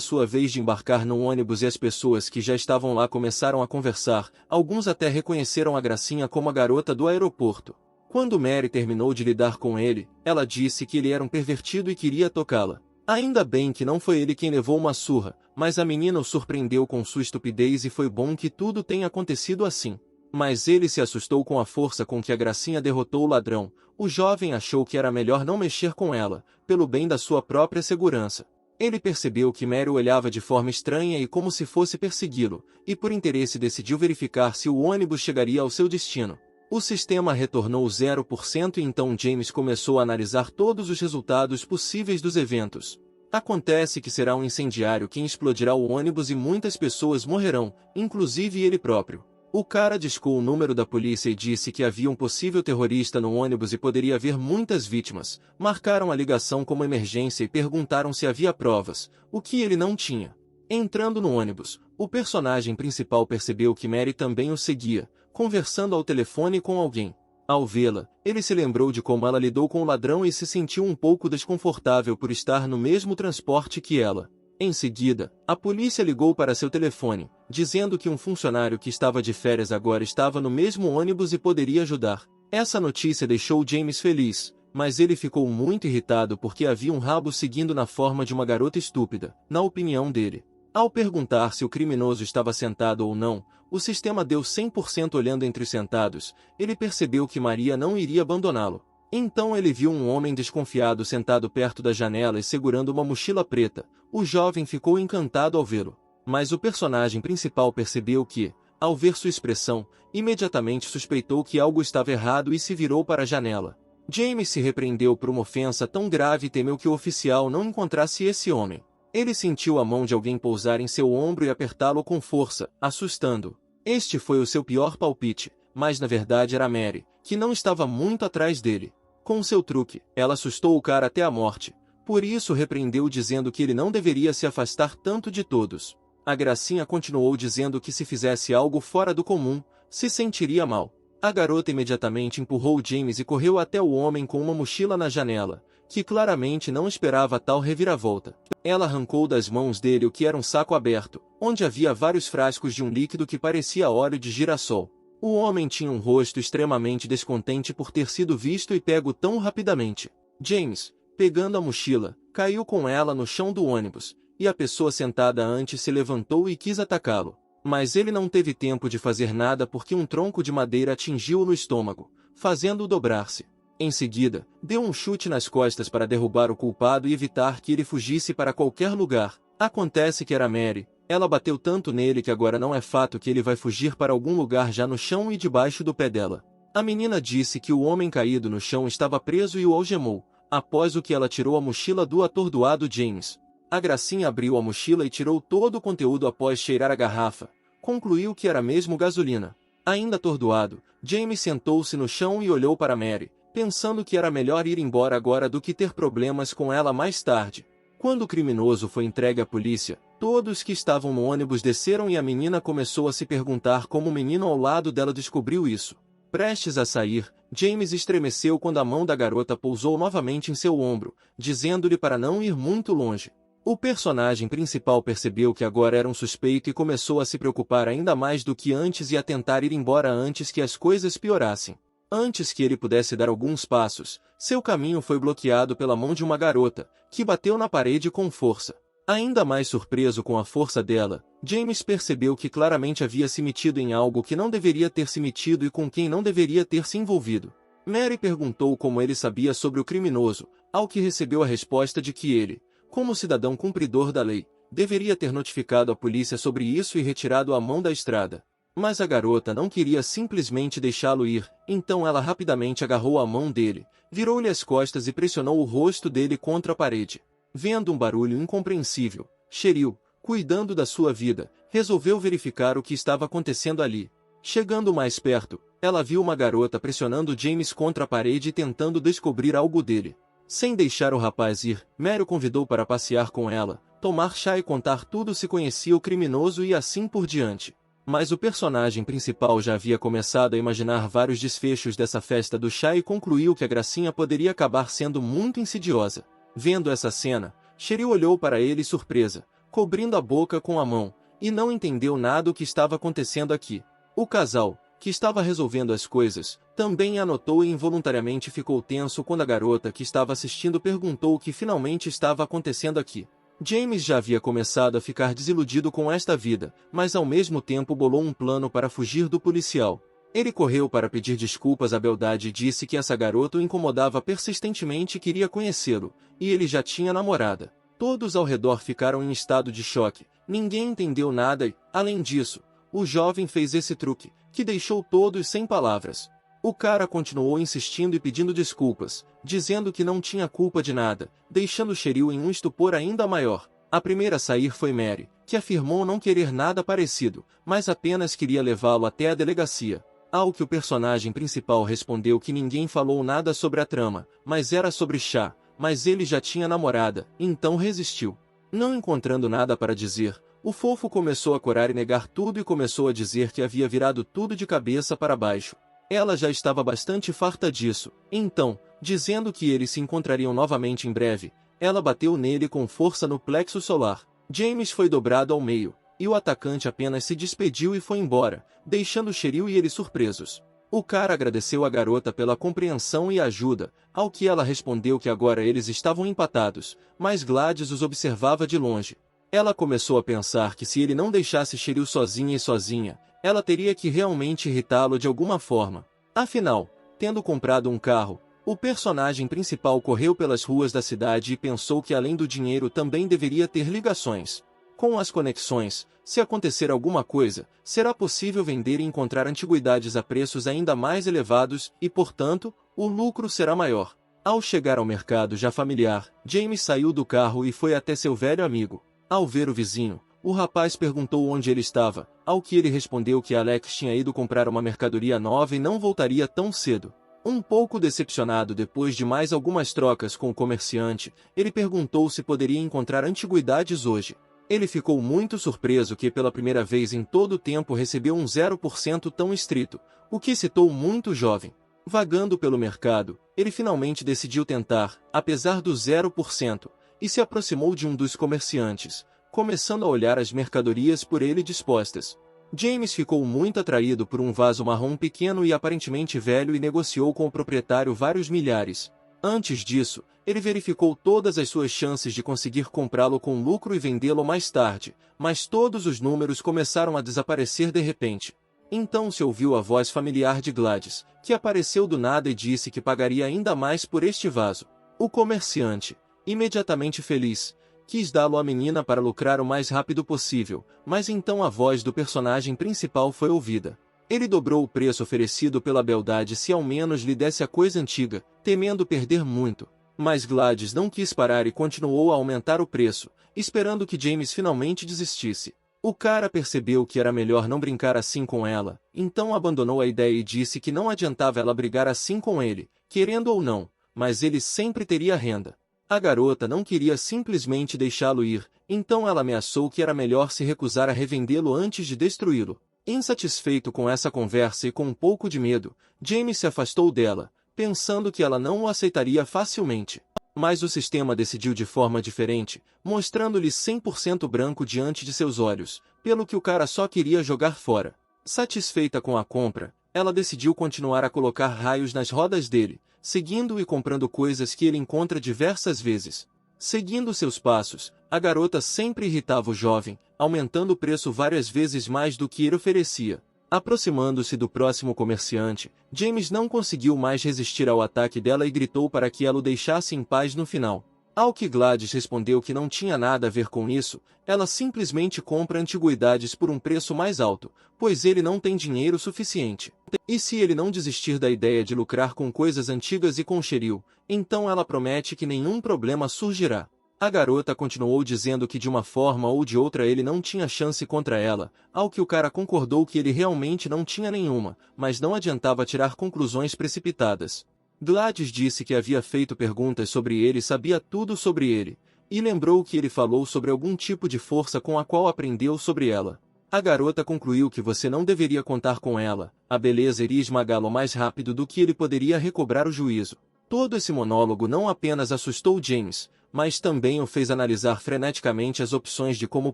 sua vez de embarcar no ônibus e as pessoas que já estavam lá começaram a conversar, alguns até reconheceram a Gracinha como a garota do aeroporto. Quando Mary terminou de lidar com ele, ela disse que ele era um pervertido e queria tocá-la. Ainda bem que não foi ele quem levou uma surra, mas a menina o surpreendeu com sua estupidez e foi bom que tudo tenha acontecido assim. Mas ele se assustou com a força com que a Gracinha derrotou o ladrão. O jovem achou que era melhor não mexer com ela, pelo bem da sua própria segurança. Ele percebeu que Mary o olhava de forma estranha e como se fosse persegui-lo, e por interesse decidiu verificar se o ônibus chegaria ao seu destino. O sistema retornou 0% e então James começou a analisar todos os resultados possíveis dos eventos. Acontece que será um incendiário quem explodirá o ônibus e muitas pessoas morrerão, inclusive ele próprio. O cara discou o número da polícia e disse que havia um possível terrorista no ônibus e poderia haver muitas vítimas. Marcaram a ligação como emergência e perguntaram se havia provas, o que ele não tinha. Entrando no ônibus, o personagem principal percebeu que Mary também o seguia, conversando ao telefone com alguém. Ao vê-la, ele se lembrou de como ela lidou com o ladrão e se sentiu um pouco desconfortável por estar no mesmo transporte que ela. Em seguida, a polícia ligou para seu telefone, dizendo que um funcionário que estava de férias agora estava no mesmo ônibus e poderia ajudar. Essa notícia deixou James feliz, mas ele ficou muito irritado porque havia um rabo seguindo na forma de uma garota estúpida, na opinião dele. Ao perguntar se o criminoso estava sentado ou não, o sistema deu 100% olhando entre os sentados, ele percebeu que Maria não iria abandoná-lo. Então ele viu um homem desconfiado sentado perto da janela e segurando uma mochila preta. O jovem ficou encantado ao vê-lo. Mas o personagem principal percebeu que, ao ver sua expressão, imediatamente suspeitou que algo estava errado e se virou para a janela. James se repreendeu por uma ofensa tão grave e temeu que o oficial não encontrasse esse homem. Ele sentiu a mão de alguém pousar em seu ombro e apertá-lo com força, assustando-o. Este foi o seu pior palpite, mas na verdade era Mary, que não estava muito atrás dele. Com seu truque, ela assustou o cara até a morte. Por isso repreendeu dizendo que ele não deveria se afastar tanto de todos. A Gracinha continuou dizendo que se fizesse algo fora do comum, se sentiria mal. A garota imediatamente empurrou James e correu até o homem com uma mochila na janela, que claramente não esperava tal reviravolta. Ela arrancou das mãos dele o que era um saco aberto, onde havia vários frascos de um líquido que parecia óleo de girassol. O homem tinha um rosto extremamente descontente por ter sido visto e pego tão rapidamente. James, pegando a mochila, caiu com ela no chão do ônibus, e a pessoa sentada antes se levantou e quis atacá-lo. Mas ele não teve tempo de fazer nada porque um tronco de madeira atingiu-o no estômago, fazendo-o dobrar-se. Em seguida, deu um chute nas costas para derrubar o culpado e evitar que ele fugisse para qualquer lugar. Acontece que era Mary. Ela bateu tanto nele que agora não é fato que ele vai fugir para algum lugar já no chão e debaixo do pé dela. A menina disse que o homem caído no chão estava preso e o algemou, após o que ela tirou a mochila do atordoado James. A Gracinha abriu a mochila e tirou todo o conteúdo após cheirar a garrafa. Concluiu que era mesmo gasolina. Ainda atordoado, James sentou-se no chão e olhou para Mary, pensando que era melhor ir embora agora do que ter problemas com ela mais tarde. Quando o criminoso foi entregue à polícia, todos que estavam no ônibus desceram e a menina começou a se perguntar como o menino ao lado dela descobriu isso. Prestes a sair, James estremeceu quando a mão da garota pousou novamente em seu ombro, dizendo-lhe para não ir muito longe. O personagem principal percebeu que agora era um suspeito e começou a se preocupar ainda mais do que antes e a tentar ir embora antes que as coisas piorassem. Antes que ele pudesse dar alguns passos, seu caminho foi bloqueado pela mão de uma garota, que bateu na parede com força. Ainda mais surpreso com a força dela, James percebeu que claramente havia se metido em algo que não deveria ter se metido e com quem não deveria ter se envolvido. Mary perguntou como ele sabia sobre o criminoso, ao que recebeu a resposta de que ele, como cidadão cumpridor da lei, deveria ter notificado a polícia sobre isso e retirado a mão da estrada. Mas a garota não queria simplesmente deixá-lo ir, então ela rapidamente agarrou a mão dele, virou-lhe as costas e pressionou o rosto dele contra a parede. Vendo um barulho incompreensível, Cheryl, cuidando da sua vida, resolveu verificar o que estava acontecendo ali. Chegando mais perto, ela viu uma garota pressionando James contra a parede e tentando descobrir algo dele. Sem deixar o rapaz ir, Mary o convidou para passear com ela, tomar chá e contar tudo se conhecia o criminoso e assim por diante. Mas o personagem principal já havia começado a imaginar vários desfechos dessa festa do chá e concluiu que a Gracinha poderia acabar sendo muito insidiosa. Vendo essa cena, Cheryl olhou para ele surpresa, cobrindo a boca com a mão, e não entendeu nada o que estava acontecendo aqui. O casal, que estava resolvendo as coisas, também anotou e involuntariamente ficou tenso quando a garota que estava assistindo perguntou o que finalmente estava acontecendo aqui. James já havia começado a ficar desiludido com esta vida, mas ao mesmo tempo bolou um plano para fugir do policial. Ele correu para pedir desculpas à beldade e disse que essa garota o incomodava persistentemente e queria conhecê-lo, e ele já tinha namorada. Todos ao redor ficaram em estado de choque, ninguém entendeu nada e, além disso, o jovem fez esse truque, que deixou todos sem palavras. O cara continuou insistindo e pedindo desculpas, dizendo que não tinha culpa de nada, deixando Cheryl em um estupor ainda maior. A primeira a sair foi Mary, que afirmou não querer nada parecido, mas apenas queria levá-lo até a delegacia. Ao que o personagem principal respondeu que ninguém falou nada sobre a trama, mas era sobre chá, mas ele já tinha namorada, então resistiu. Não encontrando nada para dizer, o fofo começou a corar e negar tudo e começou a dizer que havia virado tudo de cabeça para baixo. Ela já estava bastante farta disso, então, dizendo que eles se encontrariam novamente em breve, ela bateu nele com força no plexo solar. James foi dobrado ao meio, e o atacante apenas se despediu e foi embora, deixando Cheryl e ele surpresos. O cara agradeceu a garota pela compreensão e ajuda, ao que ela respondeu que agora eles estavam empatados, mas Gladys os observava de longe. Ela começou a pensar que se ele não deixasse Cheryl sozinha, ela teria que realmente irritá-lo de alguma forma. Afinal, tendo comprado um carro, o personagem principal correu pelas ruas da cidade e pensou que além do dinheiro também deveria ter ligações. Com as conexões, se acontecer alguma coisa, será possível vender e encontrar antiguidades a preços ainda mais elevados e, portanto, o lucro será maior. Ao chegar ao mercado já familiar, James saiu do carro e foi até seu velho amigo. Ao ver o vizinho, o rapaz perguntou onde ele estava, ao que ele respondeu que Alex tinha ido comprar uma mercadoria nova e não voltaria tão cedo. Um pouco decepcionado depois de mais algumas trocas com o comerciante, ele perguntou se poderia encontrar antiguidades hoje. Ele ficou muito surpreso que pela primeira vez em todo o tempo recebeu um 0% tão estrito, o que citou muito jovem. Vagando pelo mercado, ele finalmente decidiu tentar, apesar do 0%, e se aproximou de um dos comerciantes, começando a olhar as mercadorias por ele dispostas. James ficou muito atraído por um vaso marrom pequeno e aparentemente velho e negociou com o proprietário vários milhares. Antes disso, ele verificou todas as suas chances de conseguir comprá-lo com lucro e vendê-lo mais tarde, mas todos os números começaram a desaparecer de repente. Então se ouviu a voz familiar de Gladys, que apareceu do nada e disse que pagaria ainda mais por este vaso. O comerciante, imediatamente feliz, Quis dá-lo à menina para lucrar o mais rápido possível, mas então a voz do personagem principal foi ouvida. Ele dobrou o preço oferecido pela beldade se ao menos lhe desse a coisa antiga, temendo perder muito. Mas Gladys não quis parar e continuou a aumentar o preço, esperando que James finalmente desistisse. O cara percebeu que era melhor não brincar assim com ela, então abandonou a ideia e disse que não adiantava ela brigar assim com ele, querendo ou não, mas ele sempre teria renda. A garota não queria simplesmente deixá-lo ir, então ela ameaçou que era melhor se recusar a revendê-lo antes de destruí-lo. Insatisfeito com essa conversa e com um pouco de medo, James se afastou dela, pensando que ela não o aceitaria facilmente. Mas o sistema decidiu de forma diferente, mostrando-lhe 100% branco diante de seus olhos, pelo que o cara só queria jogar fora. Satisfeita com a compra, ela decidiu continuar a colocar raios nas rodas dele, seguindo e comprando coisas que ele encontra diversas vezes. Seguindo seus passos, a garota sempre irritava o jovem, aumentando o preço várias vezes mais do que ele oferecia. Aproximando-se do próximo comerciante, James não conseguiu mais resistir ao ataque dela e gritou para que ela o deixasse em paz no final. Ao que Gladys respondeu que não tinha nada a ver com isso, ela simplesmente compra antiguidades por um preço mais alto, pois ele não tem dinheiro suficiente. E se ele não desistir da ideia de lucrar com coisas antigas e com Cheryl, então ela promete que nenhum problema surgirá. A garota continuou dizendo que de uma forma ou de outra ele não tinha chance contra ela, ao que o cara concordou que ele realmente não tinha nenhuma, mas não adiantava tirar conclusões precipitadas. Gladys disse que havia feito perguntas sobre ele e sabia tudo sobre ele, e lembrou que ele falou sobre algum tipo de força com a qual aprendeu sobre ela. A garota concluiu que você não deveria contar com ela, a beleza iria esmagá-lo mais rápido do que ele poderia recobrar o juízo. Todo esse monólogo não apenas assustou James, mas também o fez analisar freneticamente as opções de como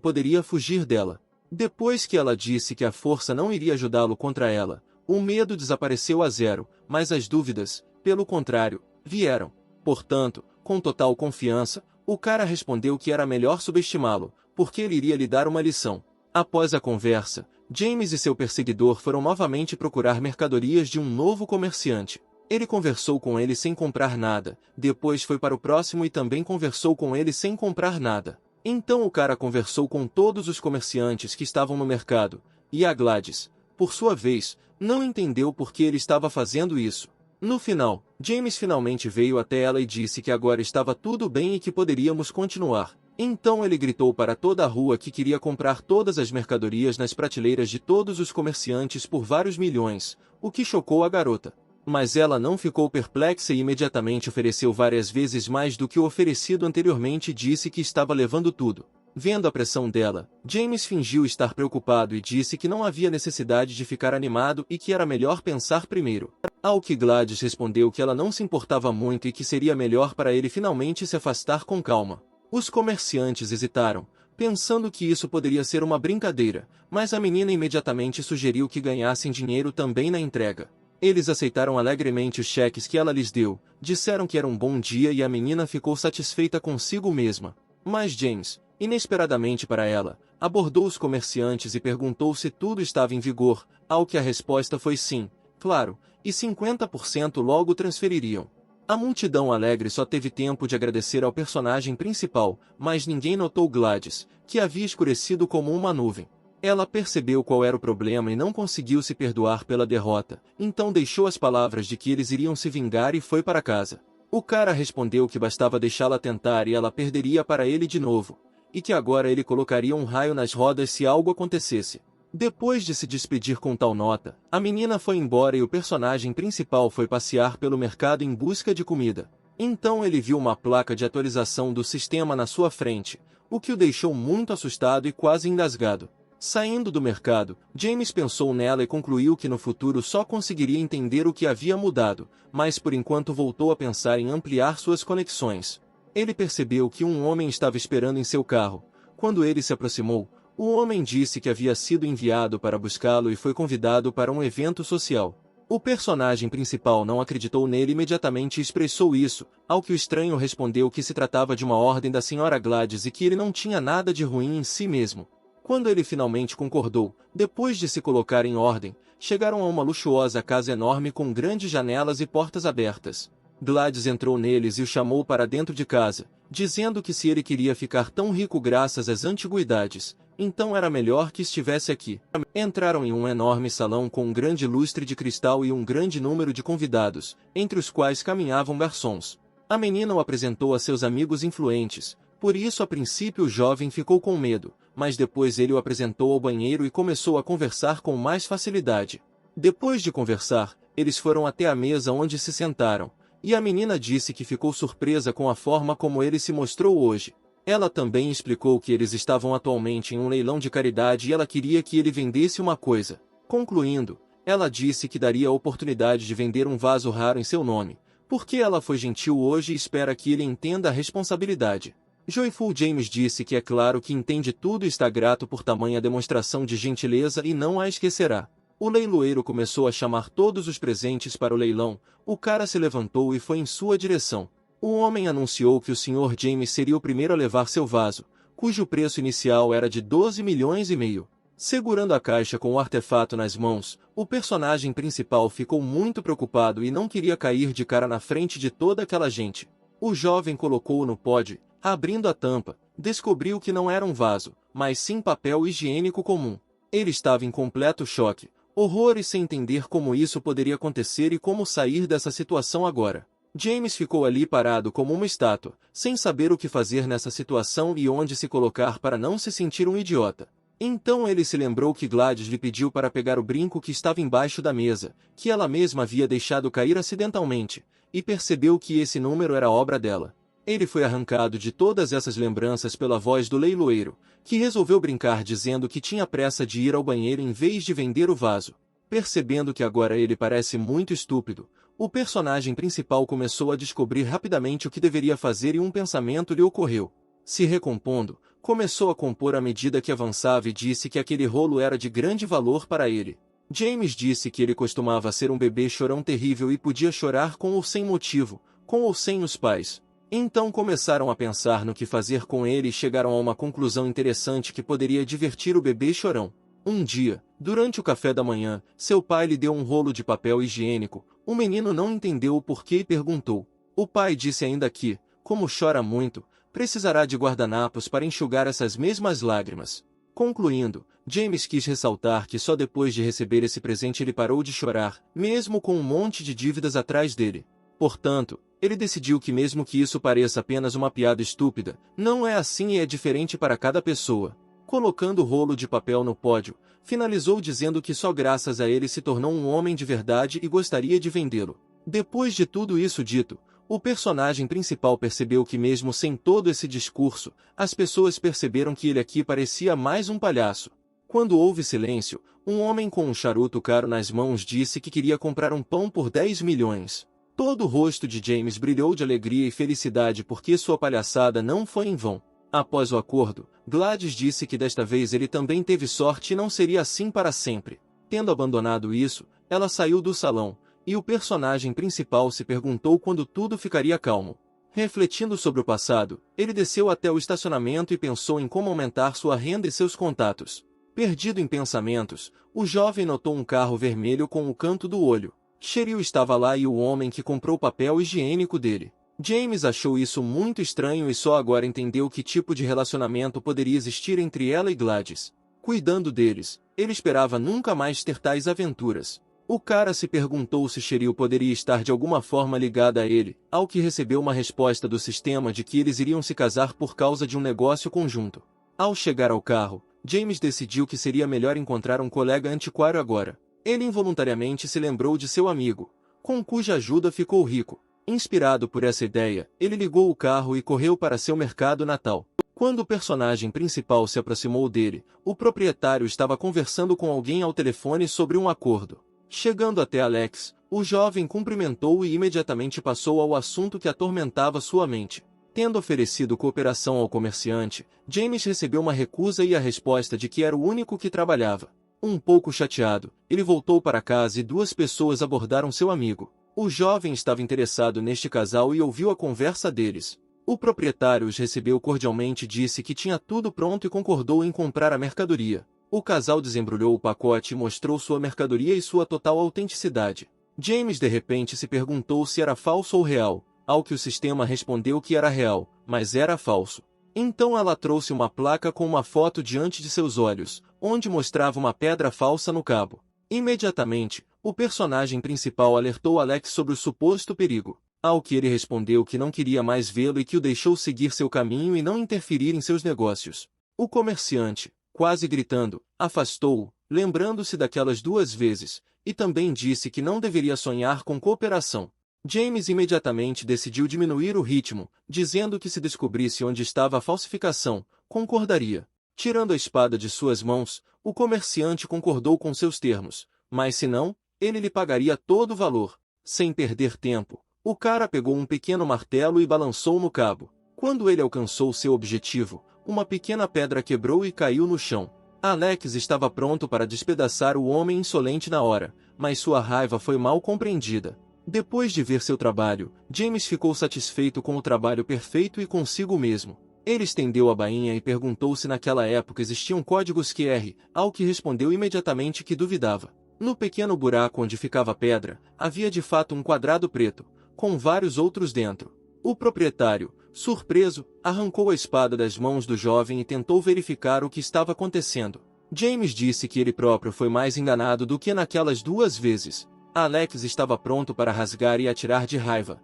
poderia fugir dela. Depois que ela disse que a força não iria ajudá-lo contra ela, o medo desapareceu a zero, mas as dúvidas, pelo contrário, vieram. Portanto, com total confiança, o cara respondeu que era melhor subestimá-lo, porque ele iria lhe dar uma lição. Após a conversa, James e seu perseguidor foram novamente procurar mercadorias de um novo comerciante. Ele conversou com ele sem comprar nada, depois foi para o próximo e também conversou com ele sem comprar nada. Então o cara conversou com todos os comerciantes que estavam no mercado, e a Gladys, por sua vez, não entendeu por que ele estava fazendo isso. No final, James finalmente veio até ela e disse que agora estava tudo bem e que poderíamos continuar. Então ele gritou para toda a rua que queria comprar todas as mercadorias nas prateleiras de todos os comerciantes por vários milhões, o que chocou a garota. Mas ela não ficou perplexa e imediatamente ofereceu várias vezes mais do que o oferecido anteriormente e disse que estava levando tudo. Vendo a pressão dela, James fingiu estar preocupado e disse que não havia necessidade de ficar animado e que era melhor pensar primeiro. Ao que Gladys respondeu que ela não se importava muito e que seria melhor para ele finalmente se afastar com calma. Os comerciantes hesitaram, pensando que isso poderia ser uma brincadeira, mas a menina imediatamente sugeriu que ganhassem dinheiro também na entrega. Eles aceitaram alegremente os cheques que ela lhes deu, disseram que era um bom dia e a menina ficou satisfeita consigo mesma. Mas James, inesperadamente para ela, abordou os comerciantes e perguntou se tudo estava em vigor, ao que a resposta foi sim, claro, e 50% logo transfeririam. A multidão alegre só teve tempo de agradecer ao personagem principal, mas ninguém notou Gladys, que havia escurecido como uma nuvem. Ela percebeu qual era o problema e não conseguiu se perdoar pela derrota, então deixou as palavras de que eles iriam se vingar e foi para casa. O cara respondeu que bastava deixá-la tentar e ela perderia para ele de novo, e que agora ele colocaria um raio nas rodas se algo acontecesse. Depois de se despedir com tal nota, a menina foi embora e o personagem principal foi passear pelo mercado em busca de comida. Então ele viu uma placa de atualização do sistema na sua frente, o que o deixou muito assustado e quase engasgado. Saindo do mercado, James pensou nela e concluiu que no futuro só conseguiria entender o que havia mudado, mas por enquanto voltou a pensar em ampliar suas conexões. Ele percebeu que um homem estava esperando em seu carro. Quando ele se aproximou, o homem disse que havia sido enviado para buscá-lo e foi convidado para um evento social. O personagem principal não acreditou nele imediatamente e expressou isso, ao que o estranho respondeu que se tratava de uma ordem da Sra. Gladys e que ele não tinha nada de ruim em si mesmo. Quando ele finalmente concordou, depois de se colocar em ordem, chegaram a uma luxuosa casa enorme com grandes janelas e portas abertas. Gladys entrou neles e o chamou para dentro de casa, dizendo que se ele queria ficar tão rico graças às antiguidades, então era melhor que estivesse aqui. Entraram em um enorme salão com um grande lustre de cristal e um grande número de convidados, entre os quais caminhavam garçons. A menina o apresentou a seus amigos influentes, por isso a princípio o jovem ficou com medo, mas depois ele o apresentou ao banheiro e começou a conversar com mais facilidade. Depois de conversar, eles foram até a mesa onde se sentaram, e a menina disse que ficou surpresa com a forma como ele se mostrou hoje. Ela também explicou que eles estavam atualmente em um leilão de caridade e ela queria que ele vendesse uma coisa. Concluindo, ela disse que daria a oportunidade de vender um vaso raro em seu nome, porque ela foi gentil hoje e espera que ele entenda a responsabilidade. Joyful James disse que é claro que entende tudo e está grato por tamanha demonstração de gentileza e não a esquecerá. O leiloeiro começou a chamar todos os presentes para o leilão. O cara se levantou e foi em sua direção. O homem anunciou que o Sr. James seria o primeiro a levar seu vaso, cujo preço inicial era de 12 milhões e meio. Segurando a caixa com o artefato nas mãos, o personagem principal ficou muito preocupado e não queria cair de cara na frente de toda aquela gente. O jovem colocou-o no pódio, abrindo a tampa, descobriu que não era um vaso, mas sim papel higiênico comum. Ele estava em completo choque, horror e sem entender como isso poderia acontecer e como sair dessa situação agora. James ficou ali parado como uma estátua, sem saber o que fazer nessa situação e onde se colocar para não se sentir um idiota. Então ele se lembrou que Gladys lhe pediu para pegar o brinco que estava embaixo da mesa, que ela mesma havia deixado cair acidentalmente, e percebeu que esse número era obra dela. Ele foi arrancado de todas essas lembranças pela voz do leiloeiro, que resolveu brincar dizendo que tinha pressa de ir ao banheiro em vez de vender o vaso. Percebendo que agora ele parece muito estúpido, o personagem principal começou a descobrir rapidamente o que deveria fazer e um pensamento lhe ocorreu. Se recompondo, começou a compor à medida que avançava e disse que aquele rolo era de grande valor para ele. James disse que ele costumava ser um bebê chorão terrível e podia chorar com ou sem motivo, com ou sem os pais. Então começaram a pensar no que fazer com ele e chegaram a uma conclusão interessante que poderia divertir o bebê chorão. Um dia, durante o café da manhã, seu pai lhe deu um rolo de papel higiênico. O menino não entendeu o porquê e perguntou. O pai disse ainda que, como chora muito, precisará de guardanapos para enxugar essas mesmas lágrimas. Concluindo, James quis ressaltar que só depois de receber esse presente ele parou de chorar, mesmo com um monte de dívidas atrás dele. Portanto, ele decidiu que mesmo que isso pareça apenas uma piada estúpida, não é assim e é diferente para cada pessoa. Colocando o rolo de papel no pódio, finalizou dizendo que só graças a ele se tornou um homem de verdade e gostaria de vendê-lo. Depois de tudo isso dito, o personagem principal percebeu que mesmo sem todo esse discurso, as pessoas perceberam que ele aqui parecia mais um palhaço. Quando houve silêncio, um homem com um charuto caro nas mãos disse que queria comprar um pão por 10 milhões. Todo o rosto de James brilhou de alegria e felicidade porque sua palhaçada não foi em vão. Após o acordo, Gladys disse que desta vez ele também teve sorte e não seria assim para sempre. Tendo abandonado isso, ela saiu do salão, e o personagem principal se perguntou quando tudo ficaria calmo. Refletindo sobre o passado, ele desceu até o estacionamento e pensou em como aumentar sua renda e seus contatos. Perdido em pensamentos, o jovem notou um carro vermelho com o canto do olho. Cheryl estava lá e o homem que comprou o papel higiênico dele. James achou isso muito estranho e só agora entendeu que tipo de relacionamento poderia existir entre ela e Gladys. Cuidando deles, ele esperava nunca mais ter tais aventuras. O cara se perguntou se Cheryl poderia estar de alguma forma ligada a ele, ao que recebeu uma resposta do sistema de que eles iriam se casar por causa de um negócio conjunto. Ao chegar ao carro, James decidiu que seria melhor encontrar um colega antiquário agora. Ele involuntariamente se lembrou de seu amigo, com cuja ajuda ficou rico. Inspirado por essa ideia, ele ligou o carro e correu para seu mercado natal. Quando o personagem principal se aproximou dele, o proprietário estava conversando com alguém ao telefone sobre um acordo. Chegando até Alex, o jovem cumprimentou-o e imediatamente passou ao assunto que atormentava sua mente. Tendo oferecido cooperação ao comerciante, James recebeu uma recusa e a resposta de que era o único que trabalhava. Um pouco chateado, ele voltou para casa e duas pessoas abordaram seu amigo. O jovem estava interessado neste casal e ouviu a conversa deles. O proprietário os recebeu cordialmente e disse que tinha tudo pronto e concordou em comprar a mercadoria. O casal desembrulhou o pacote e mostrou sua mercadoria e sua total autenticidade. James de repente se perguntou se era falso ou real, ao que o sistema respondeu que era real, mas era falso. Então ela trouxe uma placa com uma foto diante de seus olhos, onde mostrava uma pedra falsa no cabo. Imediatamente, o personagem principal alertou Alex sobre o suposto perigo, ao que ele respondeu que não queria mais vê-lo e que o deixou seguir seu caminho e não interferir em seus negócios. O comerciante, quase gritando, afastou-o, lembrando-se daquelas 2 vezes, e também disse que não deveria sonhar com cooperação. James imediatamente decidiu diminuir o ritmo, dizendo que se descobrisse onde estava a falsificação, concordaria. Tirando a espada de suas mãos, o comerciante concordou com seus termos, mas se não, ele lhe pagaria todo o valor. Sem perder tempo, o cara pegou um pequeno martelo e balançou no cabo. Quando ele alcançou seu objetivo, uma pequena pedra quebrou e caiu no chão. Alex estava pronto para despedaçar o homem insolente na hora, mas sua raiva foi mal compreendida. Depois de ver seu trabalho, James ficou satisfeito com o trabalho perfeito e consigo mesmo. Ele estendeu a bainha e perguntou se naquela época existiam códigos QR, ao que respondeu imediatamente que duvidava. No pequeno buraco onde ficava a pedra, havia de fato um quadrado preto, com vários outros dentro. O proprietário, surpreso, arrancou a espada das mãos do jovem e tentou verificar o que estava acontecendo. James disse que ele próprio foi mais enganado do que naquelas 2 vezes. Alex estava pronto para rasgar e atirar de raiva,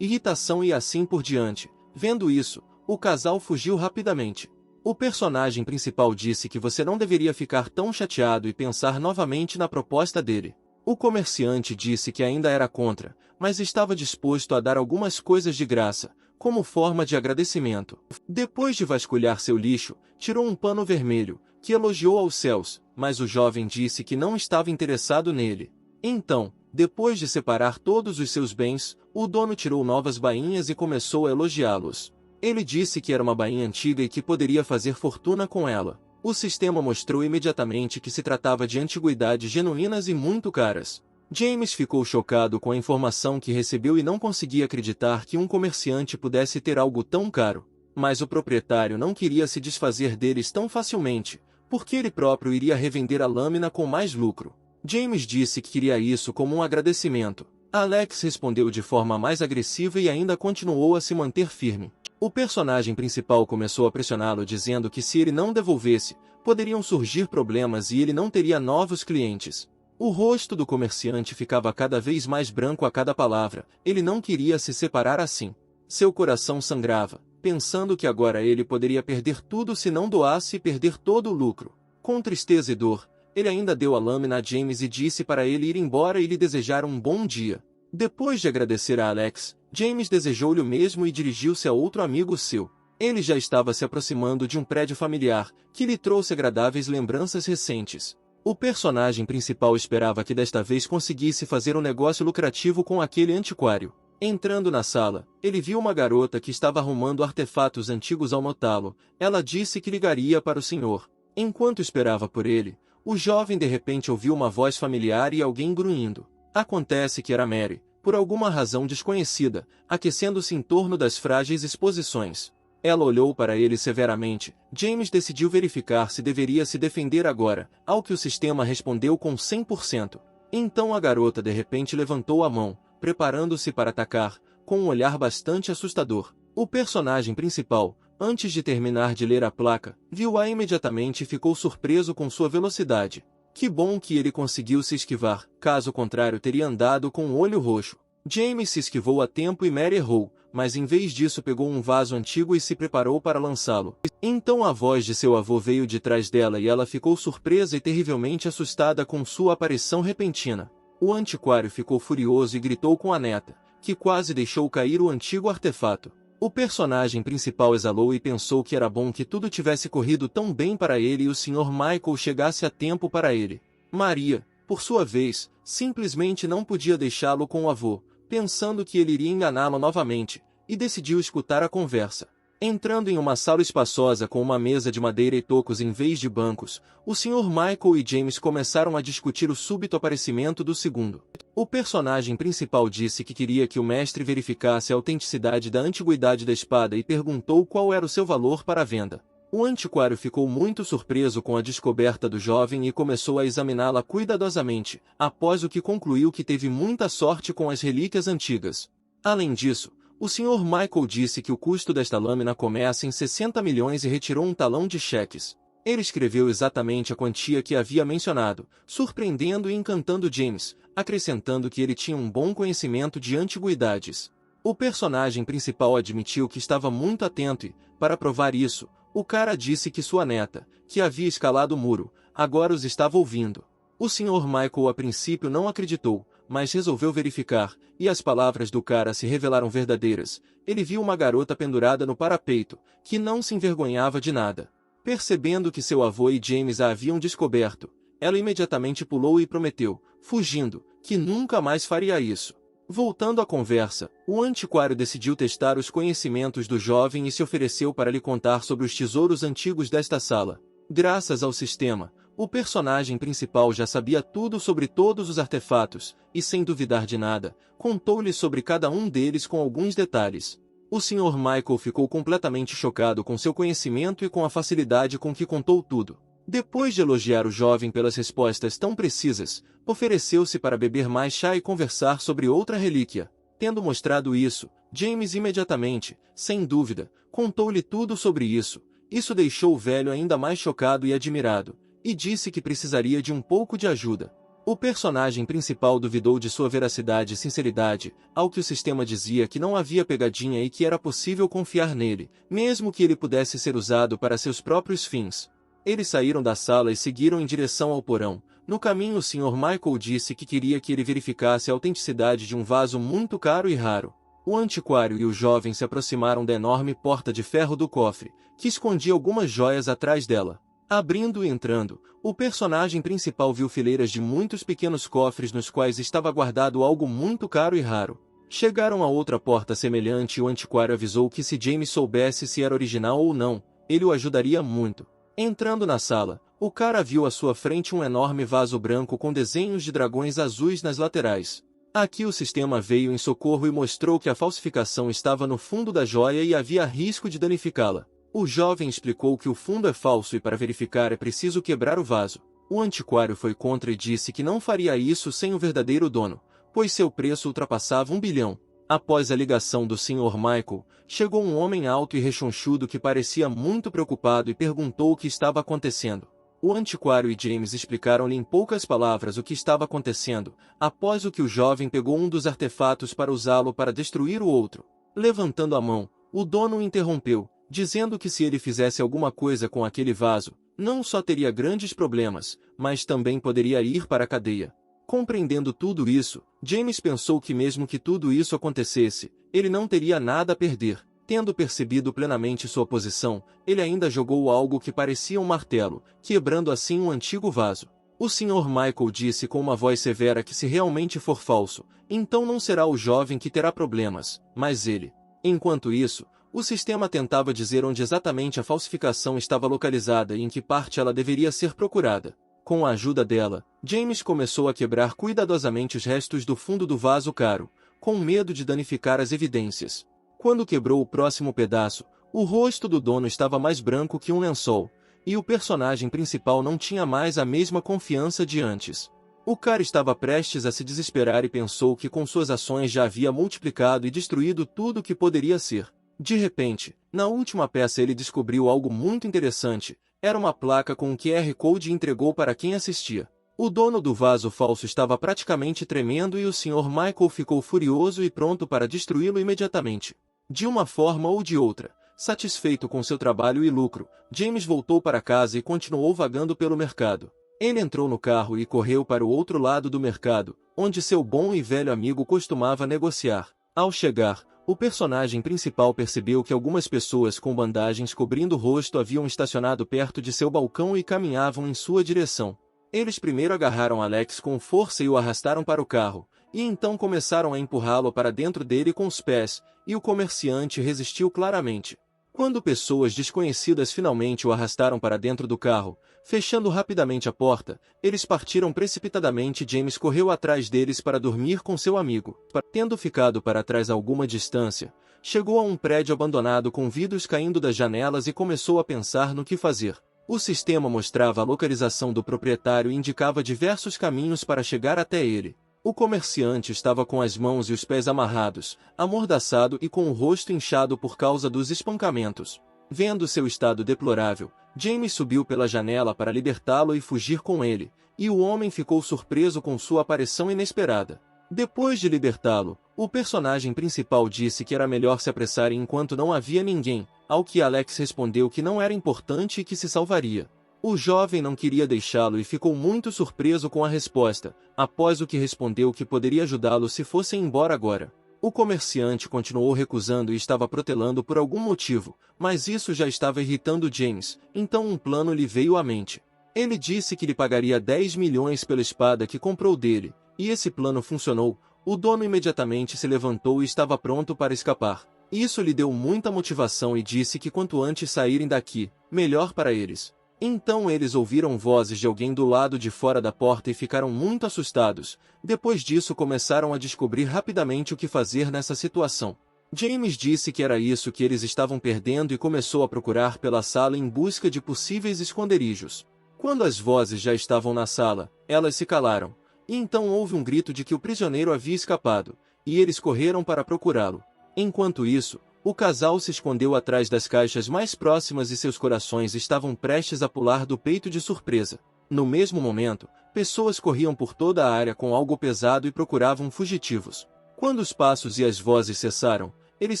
irritação e assim por diante. Vendo isso, o casal fugiu rapidamente. O personagem principal disse que você não deveria ficar tão chateado e pensar novamente na proposta dele. O comerciante disse que ainda era contra, mas estava disposto a dar algumas coisas de graça, como forma de agradecimento. Depois de vasculhar seu lixo, tirou um pano vermelho, que elogiou aos céus, mas o jovem disse que não estava interessado nele. Então, depois de separar todos os seus bens, o dono tirou novas bainhas e começou a elogiá-los. Ele disse que era uma bainha antiga e que poderia fazer fortuna com ela. O sistema mostrou imediatamente que se tratava de antiguidades genuínas e muito caras. James ficou chocado com a informação que recebeu e não conseguia acreditar que um comerciante pudesse ter algo tão caro. Mas o proprietário não queria se desfazer deles tão facilmente, porque ele próprio iria revender a lâmina com mais lucro. James disse que queria isso como um agradecimento. Alex respondeu de forma mais agressiva e ainda continuou a se manter firme. O personagem principal começou a pressioná-lo dizendo que se ele não devolvesse, poderiam surgir problemas e ele não teria novos clientes. O rosto do comerciante ficava cada vez mais branco a cada palavra, ele não queria se separar assim. Seu coração sangrava, pensando que agora ele poderia perder tudo se não doasse e perder todo o lucro. Com tristeza e dor, ele ainda deu a lâmina a James e disse para ele ir embora e lhe desejar um bom dia. Depois de agradecer a Alex, James desejou-lhe o mesmo e dirigiu-se a outro amigo seu. Ele já estava se aproximando de um prédio familiar, que lhe trouxe agradáveis lembranças recentes. O personagem principal esperava que desta vez conseguisse fazer um negócio lucrativo com aquele antiquário. Entrando na sala, ele viu uma garota que estava arrumando artefatos antigos. Ao notá-lo, ela disse que ligaria para o senhor. Enquanto esperava por ele, o jovem de repente ouviu uma voz familiar e alguém grunhindo. Acontece que era Mary, por alguma razão desconhecida, aquecendo-se em torno das frágeis exposições. Ela olhou para ele severamente. James decidiu verificar se deveria se defender agora, ao que o sistema respondeu com 100%. Então a garota de repente levantou a mão, preparando-se para atacar, com um olhar bastante assustador. O personagem principal, antes de terminar de ler a placa, viu-a imediatamente e ficou surpreso com sua velocidade. Que bom que ele conseguiu se esquivar, caso contrário teria andado com um olho roxo. James se esquivou a tempo e Mary errou, mas em vez disso pegou um vaso antigo e se preparou para lançá-lo. Então a voz de seu avô veio de trás dela e ela ficou surpresa e terrivelmente assustada com sua aparição repentina. O antiquário ficou furioso e gritou com a neta, que quase deixou cair o antigo artefato. O personagem principal exalou e pensou que era bom que tudo tivesse corrido tão bem para ele e o Sr. Michael chegasse a tempo para ele. Maria, por sua vez, simplesmente não podia deixá-lo com o avô, pensando que ele iria enganá-lo novamente, e decidiu escutar a conversa. Entrando em uma sala espaçosa com uma mesa de madeira e tocos em vez de bancos, o Sr. Michael e James começaram a discutir o súbito aparecimento do segundo. O personagem principal disse que queria que o mestre verificasse a autenticidade da antiguidade da espada e perguntou qual era o seu valor para a venda. O antiquário ficou muito surpreso com a descoberta do jovem e começou a examiná-la cuidadosamente, após o que concluiu que teve muita sorte com as relíquias antigas. Além disso, o Sr. Michael disse que o custo desta lâmina começa em 60 milhões e retirou um talão de cheques. Ele escreveu exatamente a quantia que havia mencionado, surpreendendo e encantando James, acrescentando que ele tinha um bom conhecimento de antiguidades. O personagem principal admitiu que estava muito atento e, para provar isso, o cara disse que sua neta, que havia escalado o muro, agora os estava ouvindo. O Sr. Michael a princípio não acreditou, mas resolveu verificar, e as palavras do cara se revelaram verdadeiras. Ele viu uma garota pendurada no parapeito, que não se envergonhava de nada. Percebendo que seu avô e James a haviam descoberto, ela imediatamente pulou e prometeu, fugindo, que nunca mais faria isso. Voltando à conversa, o antiquário decidiu testar os conhecimentos do jovem e se ofereceu para lhe contar sobre os tesouros antigos desta sala. Graças ao sistema, o personagem principal já sabia tudo sobre todos os artefatos, e sem duvidar de nada, contou-lhe sobre cada um deles com alguns detalhes. O Sr. Michael ficou completamente chocado com seu conhecimento e com a facilidade com que contou tudo. Depois de elogiar o jovem pelas respostas tão precisas, ofereceu-se para beber mais chá e conversar sobre outra relíquia. Tendo mostrado isso, James imediatamente, sem dúvida, contou-lhe tudo sobre isso. Isso deixou o velho ainda mais chocado e admirado, e disse que precisaria de um pouco de ajuda. O personagem principal duvidou de sua veracidade e sinceridade, ao que o sistema dizia que não havia pegadinha e que era possível confiar nele, mesmo que ele pudesse ser usado para seus próprios fins. Eles saíram da sala e seguiram em direção ao porão. No caminho, o Sr. Michael disse que queria que ele verificasse a autenticidade de um vaso muito caro e raro. O antiquário e o jovem se aproximaram da enorme porta de ferro do cofre, que escondia algumas joias atrás dela. Abrindo e entrando, o personagem principal viu fileiras de muitos pequenos cofres nos quais estava guardado algo muito caro e raro. Chegaram a outra porta semelhante e o antiquário avisou que se James soubesse se era original ou não, ele o ajudaria muito. Entrando na sala, o cara viu à sua frente um enorme vaso branco com desenhos de dragões azuis nas laterais. Aqui o sistema veio em socorro e mostrou que a falsificação estava no fundo da joia e havia risco de danificá-la. O jovem explicou que o fundo é falso e para verificar é preciso quebrar o vaso. O antiquário foi contra e disse que não faria isso sem o verdadeiro dono, pois seu preço ultrapassava 1 bilhão. Após a ligação do Sr. Michael, chegou um homem alto e rechonchudo que parecia muito preocupado e perguntou o que estava acontecendo. O antiquário e James explicaram-lhe em poucas palavras o que estava acontecendo, após o que o jovem pegou um dos artefatos para usá-lo para destruir o outro. Levantando a mão, o dono o interrompeu, dizendo que se ele fizesse alguma coisa com aquele vaso, não só teria grandes problemas, mas também poderia ir para a cadeia. Compreendendo tudo isso, James pensou que mesmo que tudo isso acontecesse, ele não teria nada a perder. Tendo percebido plenamente sua posição, ele ainda jogou algo que parecia um martelo, quebrando assim um antigo vaso. O Sr. Michael disse com uma voz severa que se realmente for falso, então não será o jovem que terá problemas, mas ele. Enquanto isso, o sistema tentava dizer onde exatamente a falsificação estava localizada e em que parte ela deveria ser procurada. Com a ajuda dela, James começou a quebrar cuidadosamente os restos do fundo do vaso caro, com medo de danificar as evidências. Quando quebrou o próximo pedaço, o rosto do dono estava mais branco que um lençol, e o personagem principal não tinha mais a mesma confiança de antes. O cara estava prestes a se desesperar e pensou que com suas ações já havia multiplicado e destruído tudo o que poderia ser. De repente, na última peça ele descobriu algo muito interessante. Era uma placa com um QR Code e entregou para quem assistia. O dono do vaso falso estava praticamente tremendo e o Sr. Michael ficou furioso e pronto para destruí-lo imediatamente. De uma forma ou de outra, satisfeito com seu trabalho e lucro, James voltou para casa e continuou vagando pelo mercado. Ele entrou no carro e correu para o outro lado do mercado, onde seu bom e velho amigo costumava negociar. Ao chegar, o personagem principal percebeu que algumas pessoas com bandagens cobrindo o rosto haviam estacionado perto de seu balcão e caminhavam em sua direção. Eles primeiro agarraram Alex com força e o arrastaram para o carro, e então começaram a empurrá-lo para dentro dele com os pés, e o comerciante resistiu claramente. Quando pessoas desconhecidas finalmente o arrastaram para dentro do carro, fechando rapidamente a porta, eles partiram precipitadamente e James correu atrás deles para dormir com seu amigo. Tendo ficado para trás alguma distância, chegou a um prédio abandonado com vidros caindo das janelas e começou a pensar no que fazer. O sistema mostrava a localização do proprietário e indicava diversos caminhos para chegar até ele. O comerciante estava com as mãos e os pés amarrados, amordaçado e com o rosto inchado por causa dos espancamentos. Vendo seu estado deplorável, James subiu pela janela para libertá-lo e fugir com ele, e o homem ficou surpreso com sua aparição inesperada. Depois de libertá-lo, o personagem principal disse que era melhor se apressar enquanto não havia ninguém, ao que Alex respondeu que não era importante e que se salvaria. O jovem não queria deixá-lo e ficou muito surpreso com a resposta, após o que respondeu que poderia ajudá-lo se fossem embora agora. O comerciante continuou recusando e estava protelando por algum motivo, mas isso já estava irritando James, então um plano lhe veio à mente. Ele disse que lhe pagaria 10 milhões pela espada que comprou dele, e esse plano funcionou. O dono imediatamente se levantou e estava pronto para escapar. Isso lhe deu muita motivação e disse que quanto antes saírem daqui, melhor para eles. Então eles ouviram vozes de alguém do lado de fora da porta e ficaram muito assustados. Depois disso começaram a descobrir rapidamente o que fazer nessa situação. James disse que era isso que eles estavam perdendo e começou a procurar pela sala em busca de possíveis esconderijos. Quando as vozes já estavam na sala, elas se calaram. E então houve um grito de que o prisioneiro havia escapado, e eles correram para procurá-lo. Enquanto isso, o casal se escondeu atrás das caixas mais próximas e seus corações estavam prestes a pular do peito de surpresa. No mesmo momento, pessoas corriam por toda a área com algo pesado e procuravam fugitivos. Quando os passos e as vozes cessaram, eles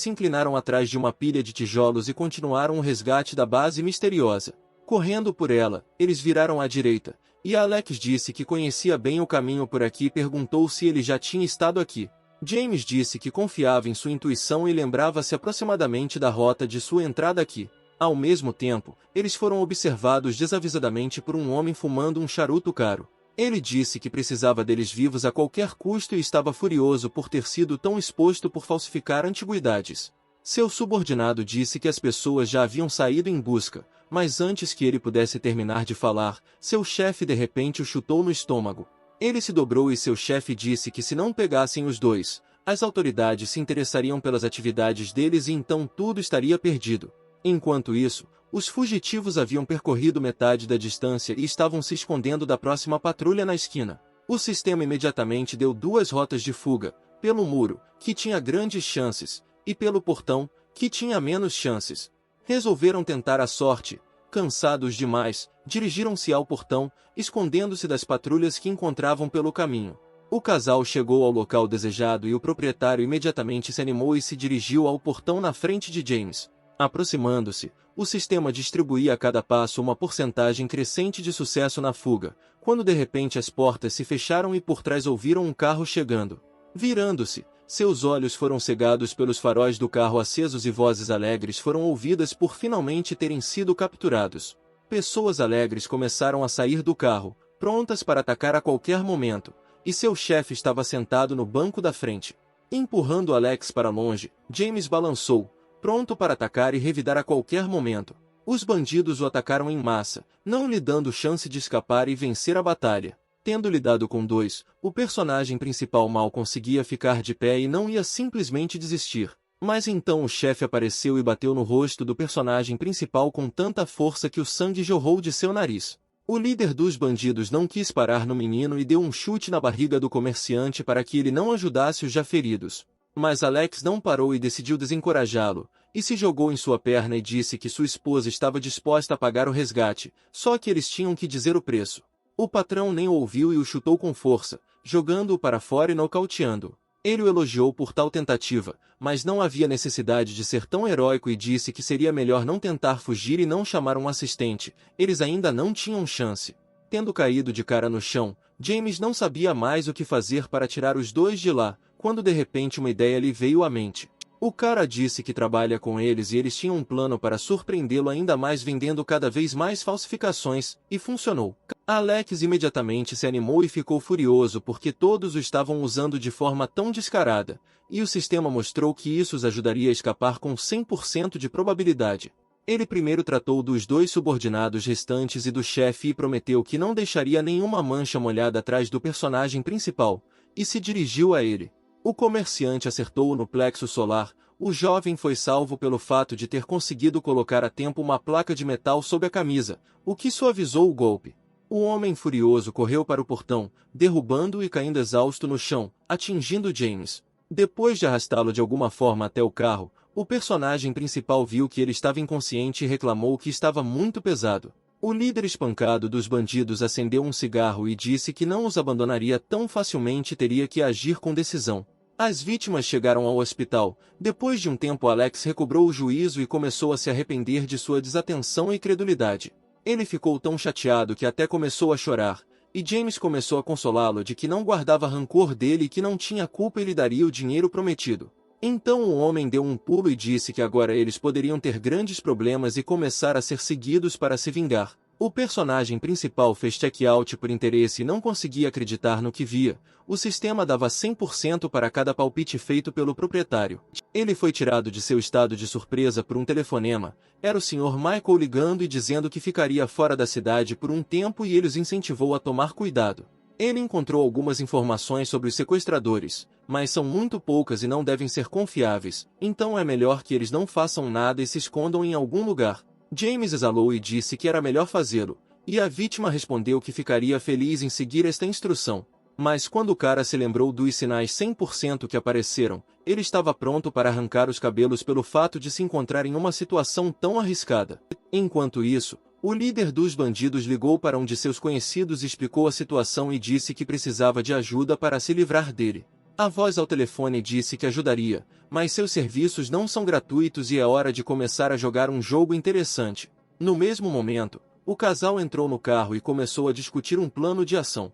se inclinaram atrás de uma pilha de tijolos e continuaram o resgate da base misteriosa. Correndo por ela, eles viraram à direita, e Alex disse que conhecia bem o caminho por aqui e perguntou se ele já tinha estado aqui. James disse que confiava em sua intuição e lembrava-se aproximadamente da rota de sua entrada aqui. Ao mesmo tempo, eles foram observados desavisadamente por um homem fumando um charuto caro. Ele disse que precisava deles vivos a qualquer custo e estava furioso por ter sido tão exposto por falsificar antiguidades. Seu subordinado disse que as pessoas já haviam saído em busca, mas antes que ele pudesse terminar de falar, seu chefe de repente o chutou no estômago. Ele se dobrou e seu chefe disse que se não pegassem os dois, as autoridades se interessariam pelas atividades deles e então tudo estaria perdido. Enquanto isso, os fugitivos haviam percorrido metade da distância e estavam se escondendo da próxima patrulha na esquina. O sistema imediatamente deu duas rotas de fuga, pelo muro, que tinha grandes chances, e pelo portão, que tinha menos chances. Resolveram tentar a sorte. Cansados demais, dirigiram-se ao portão, escondendo-se das patrulhas que encontravam pelo caminho. O casal chegou ao local desejado e o proprietário imediatamente se animou e se dirigiu ao portão na frente de James. Aproximando-se, o sistema distribuía a cada passo uma porcentagem crescente de sucesso na fuga, quando de repente as portas se fecharam e por trás ouviram um carro chegando. Virando-se, seus olhos foram cegados pelos faróis do carro acesos e vozes alegres foram ouvidas por finalmente terem sido capturados. Pessoas alegres começaram a sair do carro, prontas para atacar a qualquer momento, e seu chefe estava sentado no banco da frente. Empurrando Alex para longe, James balançou, pronto para atacar e revidar a qualquer momento. Os bandidos o atacaram em massa, não lhe dando chance de escapar e vencer a batalha. Tendo lidado com dois, o personagem principal mal conseguia ficar de pé e não ia simplesmente desistir. Mas então o chefe apareceu e bateu no rosto do personagem principal com tanta força que o sangue jorrou de seu nariz. O líder dos bandidos não quis parar no menino e deu um chute na barriga do comerciante para que ele não ajudasse os já feridos. Mas Alex não parou e decidiu desencorajá-lo, e se jogou em sua perna e disse que sua esposa estava disposta a pagar o resgate, só que eles tinham que dizer o preço. O patrão nem o ouviu e o chutou com força, jogando-o para fora e nocauteando-o. Ele o elogiou por tal tentativa, mas não havia necessidade de ser tão heróico e disse que seria melhor não tentar fugir e não chamar um assistente, eles ainda não tinham chance. Tendo caído de cara no chão, James não sabia mais o que fazer para tirar os dois de lá, quando de repente uma ideia lhe veio à mente. O cara disse que trabalha com eles e eles tinham um plano para surpreendê-lo ainda mais vendendo cada vez mais falsificações, e funcionou. Alex imediatamente se animou e ficou furioso porque todos o estavam usando de forma tão descarada, e o sistema mostrou que isso os ajudaria a escapar com 100% de probabilidade. Ele primeiro tratou dos 2 subordinados restantes e do chefe e prometeu que não deixaria nenhuma mancha molhada atrás do personagem principal, e se dirigiu a ele. O comerciante acertou-o no plexo solar. O jovem foi salvo pelo fato de ter conseguido colocar a tempo uma placa de metal sob a camisa, o que suavizou o golpe. O homem furioso correu para o portão, derrubando-o e caindo exausto no chão, atingindo James. Depois de arrastá-lo de alguma forma até o carro, o personagem principal viu que ele estava inconsciente e reclamou que estava muito pesado. O líder espancado dos bandidos acendeu um cigarro e disse que não os abandonaria tão facilmente e teria que agir com decisão. As vítimas chegaram ao hospital. Depois de um tempo, Alex recobrou o juízo e começou a se arrepender de sua desatenção e credulidade. Ele ficou tão chateado que até começou a chorar, e James começou a consolá-lo de que não guardava rancor dele e que não tinha culpa e lhe daria o dinheiro prometido. Então o homem deu um pulo e disse que agora eles poderiam ter grandes problemas e começar a ser seguidos para se vingar. O personagem principal fez check-out por interesse e não conseguia acreditar no que via. O sistema dava 100% para cada palpite feito pelo proprietário. Ele foi tirado de seu estado de surpresa por um telefonema. Era o Sr. Michael ligando e dizendo que ficaria fora da cidade por um tempo e ele os incentivou a tomar cuidado. Ele encontrou algumas informações sobre os sequestradores, mas são muito poucas e não devem ser confiáveis, então é melhor que eles não façam nada e se escondam em algum lugar. James exalou e disse que era melhor fazê-lo, e a vítima respondeu que ficaria feliz em seguir esta instrução. Mas quando o cara se lembrou dos sinais 100% que apareceram, ele estava pronto para arrancar os cabelos pelo fato de se encontrar em uma situação tão arriscada. Enquanto isso, o líder dos bandidos ligou para um de seus conhecidos e explicou a situação e disse que precisava de ajuda para se livrar dele. A voz ao telefone disse que ajudaria, mas seus serviços não são gratuitos e é hora de começar a jogar um jogo interessante. No mesmo momento, o casal entrou no carro e começou a discutir um plano de ação.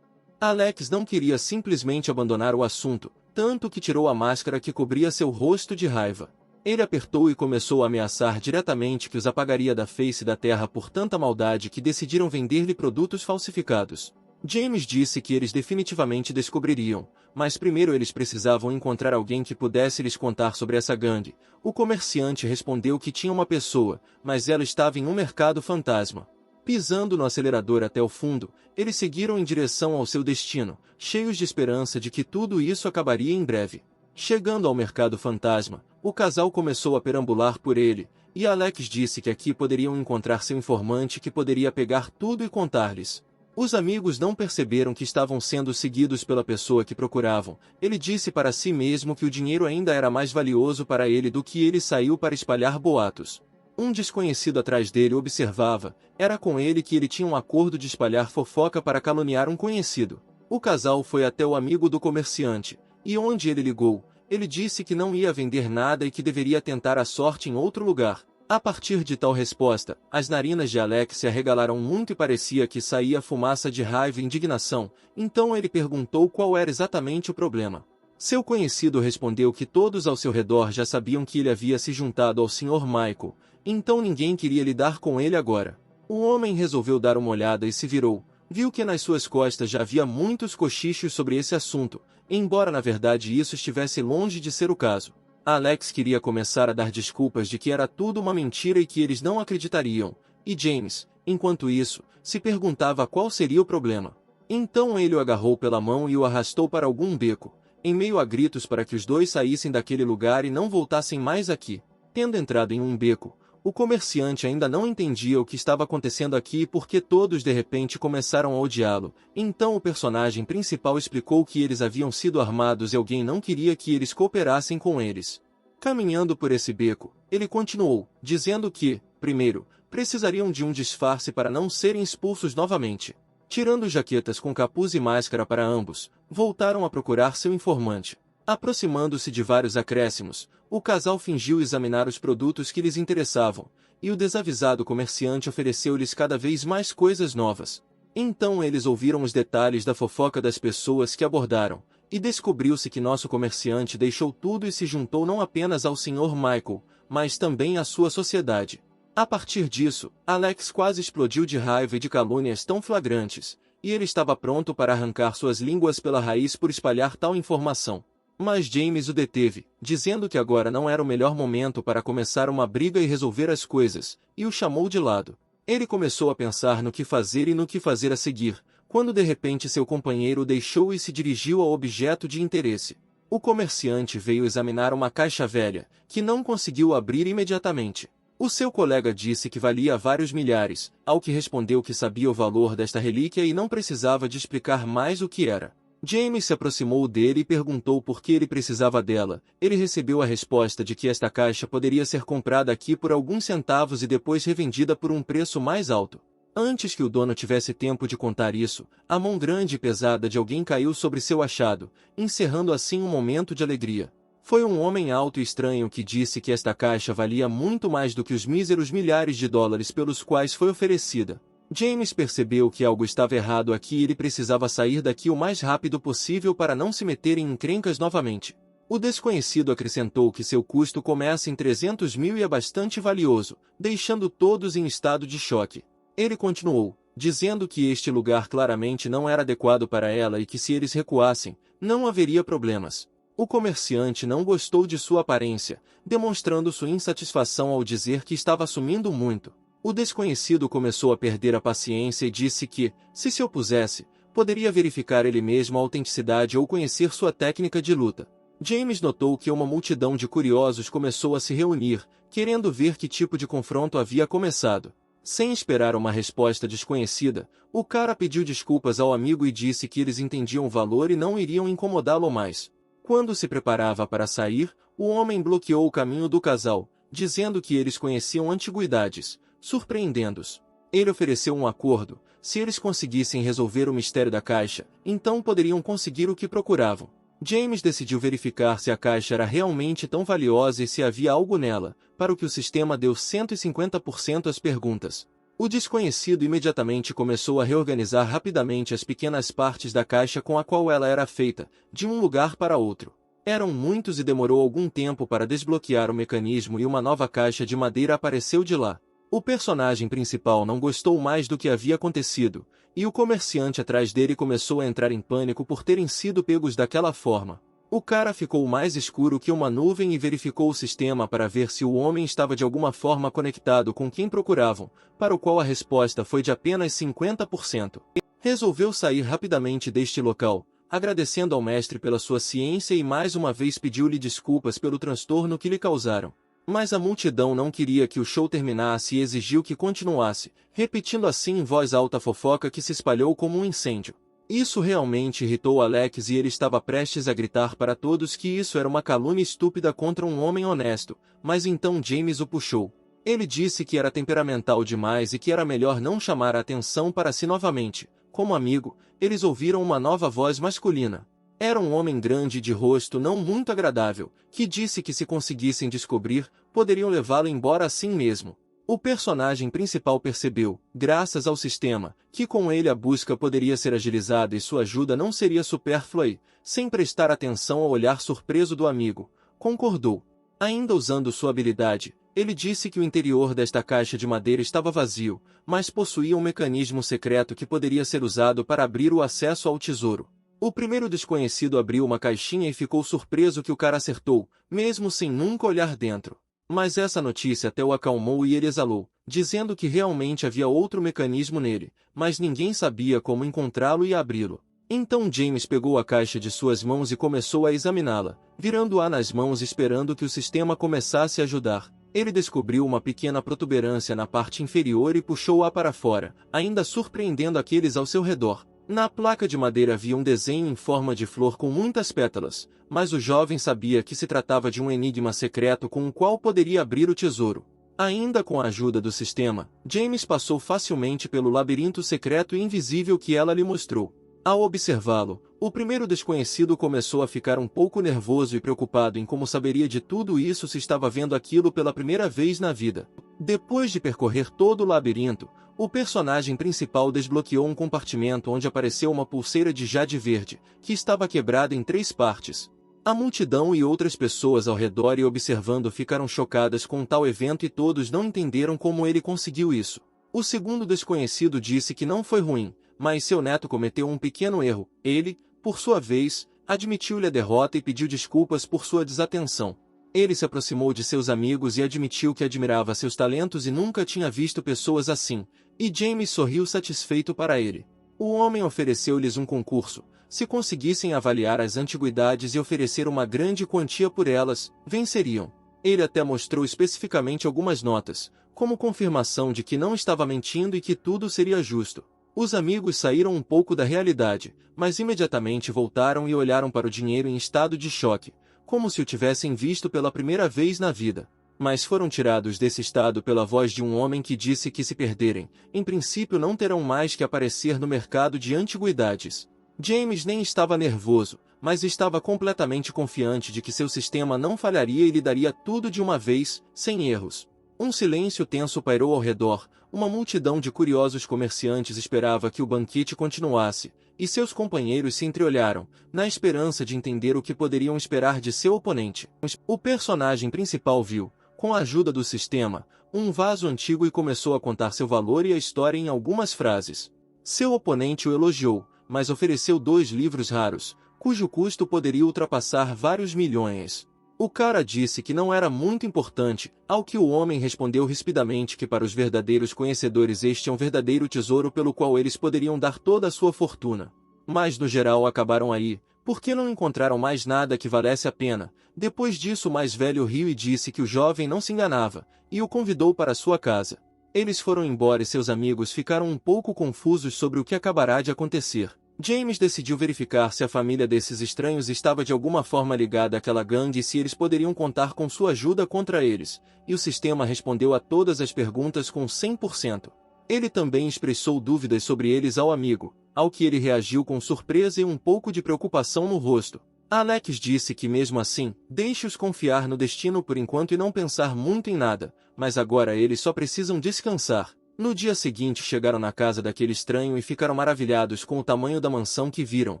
Alex não queria simplesmente abandonar o assunto, tanto que tirou a máscara que cobria seu rosto de raiva. Ele apertou e começou a ameaçar diretamente que os apagaria da face da terra por tanta maldade que decidiram vender-lhe produtos falsificados. James disse que eles definitivamente descobririam, mas primeiro eles precisavam encontrar alguém que pudesse lhes contar sobre essa gangue. O comerciante respondeu que tinha uma pessoa, mas ela estava em um mercado fantasma. Pisando no acelerador até o fundo, eles seguiram em direção ao seu destino, cheios de esperança de que tudo isso acabaria em breve. Chegando ao mercado fantasma, o casal começou a perambular por ele, e Alex disse que aqui poderiam encontrar seu informante que poderia pegar tudo e contar-lhes. Os amigos não perceberam que estavam sendo seguidos pela pessoa que procuravam. Ele disse para si mesmo que o dinheiro ainda era mais valioso para ele do que ele saiu para espalhar boatos. Um desconhecido atrás dele observava. Era com ele que ele tinha um acordo de espalhar fofoca para caluniar um conhecido. O casal foi até o amigo do comerciante, e onde ele ligou, ele disse que não ia vender nada e que deveria tentar a sorte em outro lugar. A partir de tal resposta, as narinas de Alex se arregalaram muito e parecia que saía fumaça de raiva e indignação, então ele perguntou qual era exatamente o problema. Seu conhecido respondeu que todos ao seu redor já sabiam que ele havia se juntado ao Sr. Michael, então ninguém queria lidar com ele agora. O homem resolveu dar uma olhada e se virou. Viu que nas suas costas já havia muitos cochichos sobre esse assunto, embora na verdade isso estivesse longe de ser o caso. Alex queria começar a dar desculpas de que era tudo uma mentira e que eles não acreditariam, e James, enquanto isso, se perguntava qual seria o problema. Então ele o agarrou pela mão e o arrastou para algum beco, em meio a gritos para que os dois saíssem daquele lugar e não voltassem mais aqui. Tendo entrado em um beco, o comerciante ainda não entendia o que estava acontecendo aqui porque todos de repente começaram a odiá-lo. Então o personagem principal explicou que eles haviam sido armados e alguém não queria que eles cooperassem com eles. Caminhando por esse beco, ele continuou, dizendo que, primeiro, precisariam de um disfarce para não serem expulsos novamente. Tirando jaquetas com capuz e máscara para ambos, voltaram a procurar seu informante. Aproximando-se de vários acréscimos, o casal fingiu examinar os produtos que lhes interessavam, e o desavisado comerciante ofereceu-lhes cada vez mais coisas novas. Então eles ouviram os detalhes da fofoca das pessoas que abordaram, E descobriu-se que nosso comerciante deixou tudo e se juntou não apenas ao Sr. Michael, mas também à sua sociedade. A partir disso, Alex quase explodiu de raiva e de calúnias tão flagrantes, e ele estava pronto para arrancar suas línguas pela raiz por espalhar tal informação. Mas James o deteve, dizendo que agora não era o melhor momento para começar uma briga e resolver as coisas, e o chamou de lado. Ele começou a pensar no que fazer e no que fazer a seguir, quando de repente seu companheiro o deixou e se dirigiu ao objeto de interesse. O comerciante veio examinar uma caixa velha, que não conseguiu abrir imediatamente. O seu colega disse que valia vários milhares, ao que respondeu que sabia o valor desta relíquia e não precisava de explicar mais o que era. James se aproximou dele e perguntou por que ele precisava dela. Ele recebeu a resposta de que esta caixa poderia ser comprada aqui por alguns centavos e depois revendida por um preço mais alto. Antes que o dono tivesse tempo de contar isso, a mão grande e pesada de alguém caiu sobre seu achado, encerrando assim um momento de alegria. Foi um homem alto e estranho que disse que esta caixa valia muito mais do que os míseros milhares de dólares pelos quais foi oferecida. James percebeu que algo estava errado aqui e ele precisava sair daqui o mais rápido possível para não se meter em encrencas novamente. O desconhecido acrescentou que seu custo começa em 300 mil e é bastante valioso, deixando todos em estado de choque. Ele continuou, dizendo que este lugar claramente não era adequado para ela e que se eles recuassem, não haveria problemas. O comerciante não gostou de sua aparência, demonstrando sua insatisfação ao dizer que estava assumindo muito. O desconhecido começou a perder a paciência e disse que, se opusesse, poderia verificar ele mesmo a autenticidade ou conhecer sua técnica de luta. James notou que uma multidão de curiosos começou a se reunir, querendo ver que tipo de confronto havia começado. Sem esperar uma resposta desconhecida, o cara pediu desculpas ao amigo e disse que eles entendiam o valor e não iriam incomodá-lo mais. Quando se preparava para sair, o homem bloqueou o caminho do casal, dizendo que eles conheciam antiguidades, surpreendendo-os. Ele ofereceu um acordo: se eles conseguissem resolver o mistério da caixa, então poderiam conseguir o que procuravam. James decidiu verificar se a caixa era realmente tão valiosa e se havia algo nela, para o que o sistema deu 150% às perguntas. O desconhecido imediatamente começou a reorganizar rapidamente as pequenas partes da caixa com a qual ela era feita, de um lugar para outro. Eram muitos e demorou algum tempo para desbloquear o mecanismo e uma nova caixa de madeira apareceu de lá. O personagem principal não gostou mais do que havia acontecido, e o comerciante atrás dele começou a entrar em pânico por terem sido pegos daquela forma. O cara ficou mais escuro que uma nuvem e verificou o sistema para ver se o homem estava de alguma forma conectado com quem procuravam, para o qual a resposta foi de apenas 50%. Resolveu sair rapidamente deste local, agradecendo ao mestre pela sua ciência e mais uma vez pediu-lhe desculpas pelo transtorno que lhe causaram. Mas a multidão não queria que o show terminasse e exigiu que continuasse, repetindo assim em voz alta a fofoca que se espalhou como um incêndio. Isso realmente irritou Alex e ele estava prestes a gritar para todos que isso era uma calúnia estúpida contra um homem honesto, mas então James o puxou. Ele disse que era temperamental demais e que era melhor não chamar a atenção para si novamente. Como amigo, eles ouviram uma nova voz masculina. Era um homem grande de rosto não muito agradável, que disse que se conseguissem descobrir, poderiam levá-lo embora assim mesmo. O personagem principal percebeu, graças ao sistema, que com ele a busca poderia ser agilizada e sua ajuda não seria supérflua e, sem prestar atenção ao olhar surpreso do amigo, concordou. Ainda usando sua habilidade, ele disse que o interior desta caixa de madeira estava vazio, mas possuía um mecanismo secreto que poderia ser usado para abrir o acesso ao tesouro. O primeiro desconhecido abriu uma caixinha e ficou surpreso que o cara acertou, mesmo sem nunca olhar dentro. Mas essa notícia até o acalmou e ele exalou, dizendo que realmente havia outro mecanismo nele, mas ninguém sabia como encontrá-lo e abri-lo. Então James pegou a caixa de suas mãos e começou a examiná-la, virando-a nas mãos esperando que o sistema começasse a ajudar. Ele descobriu uma pequena protuberância na parte inferior e puxou-a para fora, ainda surpreendendo aqueles ao seu redor. Na placa de madeira havia um desenho em forma de flor com muitas pétalas, mas o jovem sabia que se tratava de um enigma secreto com o qual poderia abrir o tesouro. Ainda com a ajuda do sistema, James passou facilmente pelo labirinto secreto e invisível que ela lhe mostrou. Ao observá-lo, o primeiro desconhecido começou a ficar um pouco nervoso e preocupado em como saberia de tudo isso se estava vendo aquilo pela primeira vez na vida. Depois de percorrer todo o labirinto, o personagem principal desbloqueou um compartimento onde apareceu uma pulseira de jade verde, que estava quebrada em 3 partes. A multidão e outras pessoas ao redor e observando ficaram chocadas com tal evento e todos não entenderam como ele conseguiu isso. O segundo desconhecido disse que não foi ruim, mas seu neto cometeu um pequeno erro. Ele, por sua vez, admitiu-lhe a derrota e pediu desculpas por sua desatenção. Ele se aproximou de seus amigos e admitiu que admirava seus talentos e nunca tinha visto pessoas assim, e James sorriu satisfeito para ele. O homem ofereceu-lhes um concurso. Se conseguissem avaliar as antiguidades e oferecer uma grande quantia por elas, venceriam. Ele até mostrou especificamente algumas notas, como confirmação de que não estava mentindo e que tudo seria justo. Os amigos saíram um pouco da realidade, mas imediatamente voltaram e olharam para o dinheiro em estado de choque, como se o tivessem visto pela primeira vez na vida. Mas foram tirados desse estado pela voz de um homem que disse que se perderem, em princípio não terão mais que aparecer no mercado de antiguidades. James nem estava nervoso, mas estava completamente confiante de que seu sistema não falharia e lhe daria tudo de uma vez, sem erros. Um silêncio tenso pairou ao redor, uma multidão de curiosos comerciantes esperava que o banquete continuasse, e seus companheiros se entreolharam, na esperança de entender o que poderiam esperar de seu oponente. O personagem principal viu, com a ajuda do sistema, um vaso antigo e começou a contar seu valor e a história em algumas frases. Seu oponente o elogiou, mas ofereceu 2 livros raros, cujo custo poderia ultrapassar vários milhões. O cara disse que não era muito importante, ao que o homem respondeu rispidamente que para os verdadeiros conhecedores este é um verdadeiro tesouro pelo qual eles poderiam dar toda a sua fortuna. Mas no geral acabaram aí, porque não encontraram mais nada que valesse a pena. Depois disso o mais velho riu e disse que o jovem não se enganava, e o convidou para sua casa. Eles foram embora e seus amigos ficaram um pouco confusos sobre o que acabará de acontecer. James decidiu verificar se a família desses estranhos estava de alguma forma ligada àquela gangue e se eles poderiam contar com sua ajuda contra eles, e o sistema respondeu a todas as perguntas com 100%. Ele também expressou dúvidas sobre eles ao amigo, ao que ele reagiu com surpresa e um pouco de preocupação no rosto. Alex disse que mesmo assim, deixe-os confiar no destino por enquanto e não pensar muito em nada, mas agora eles só precisam descansar. No dia seguinte chegaram na casa daquele estranho e ficaram maravilhados com o tamanho da mansão que viram,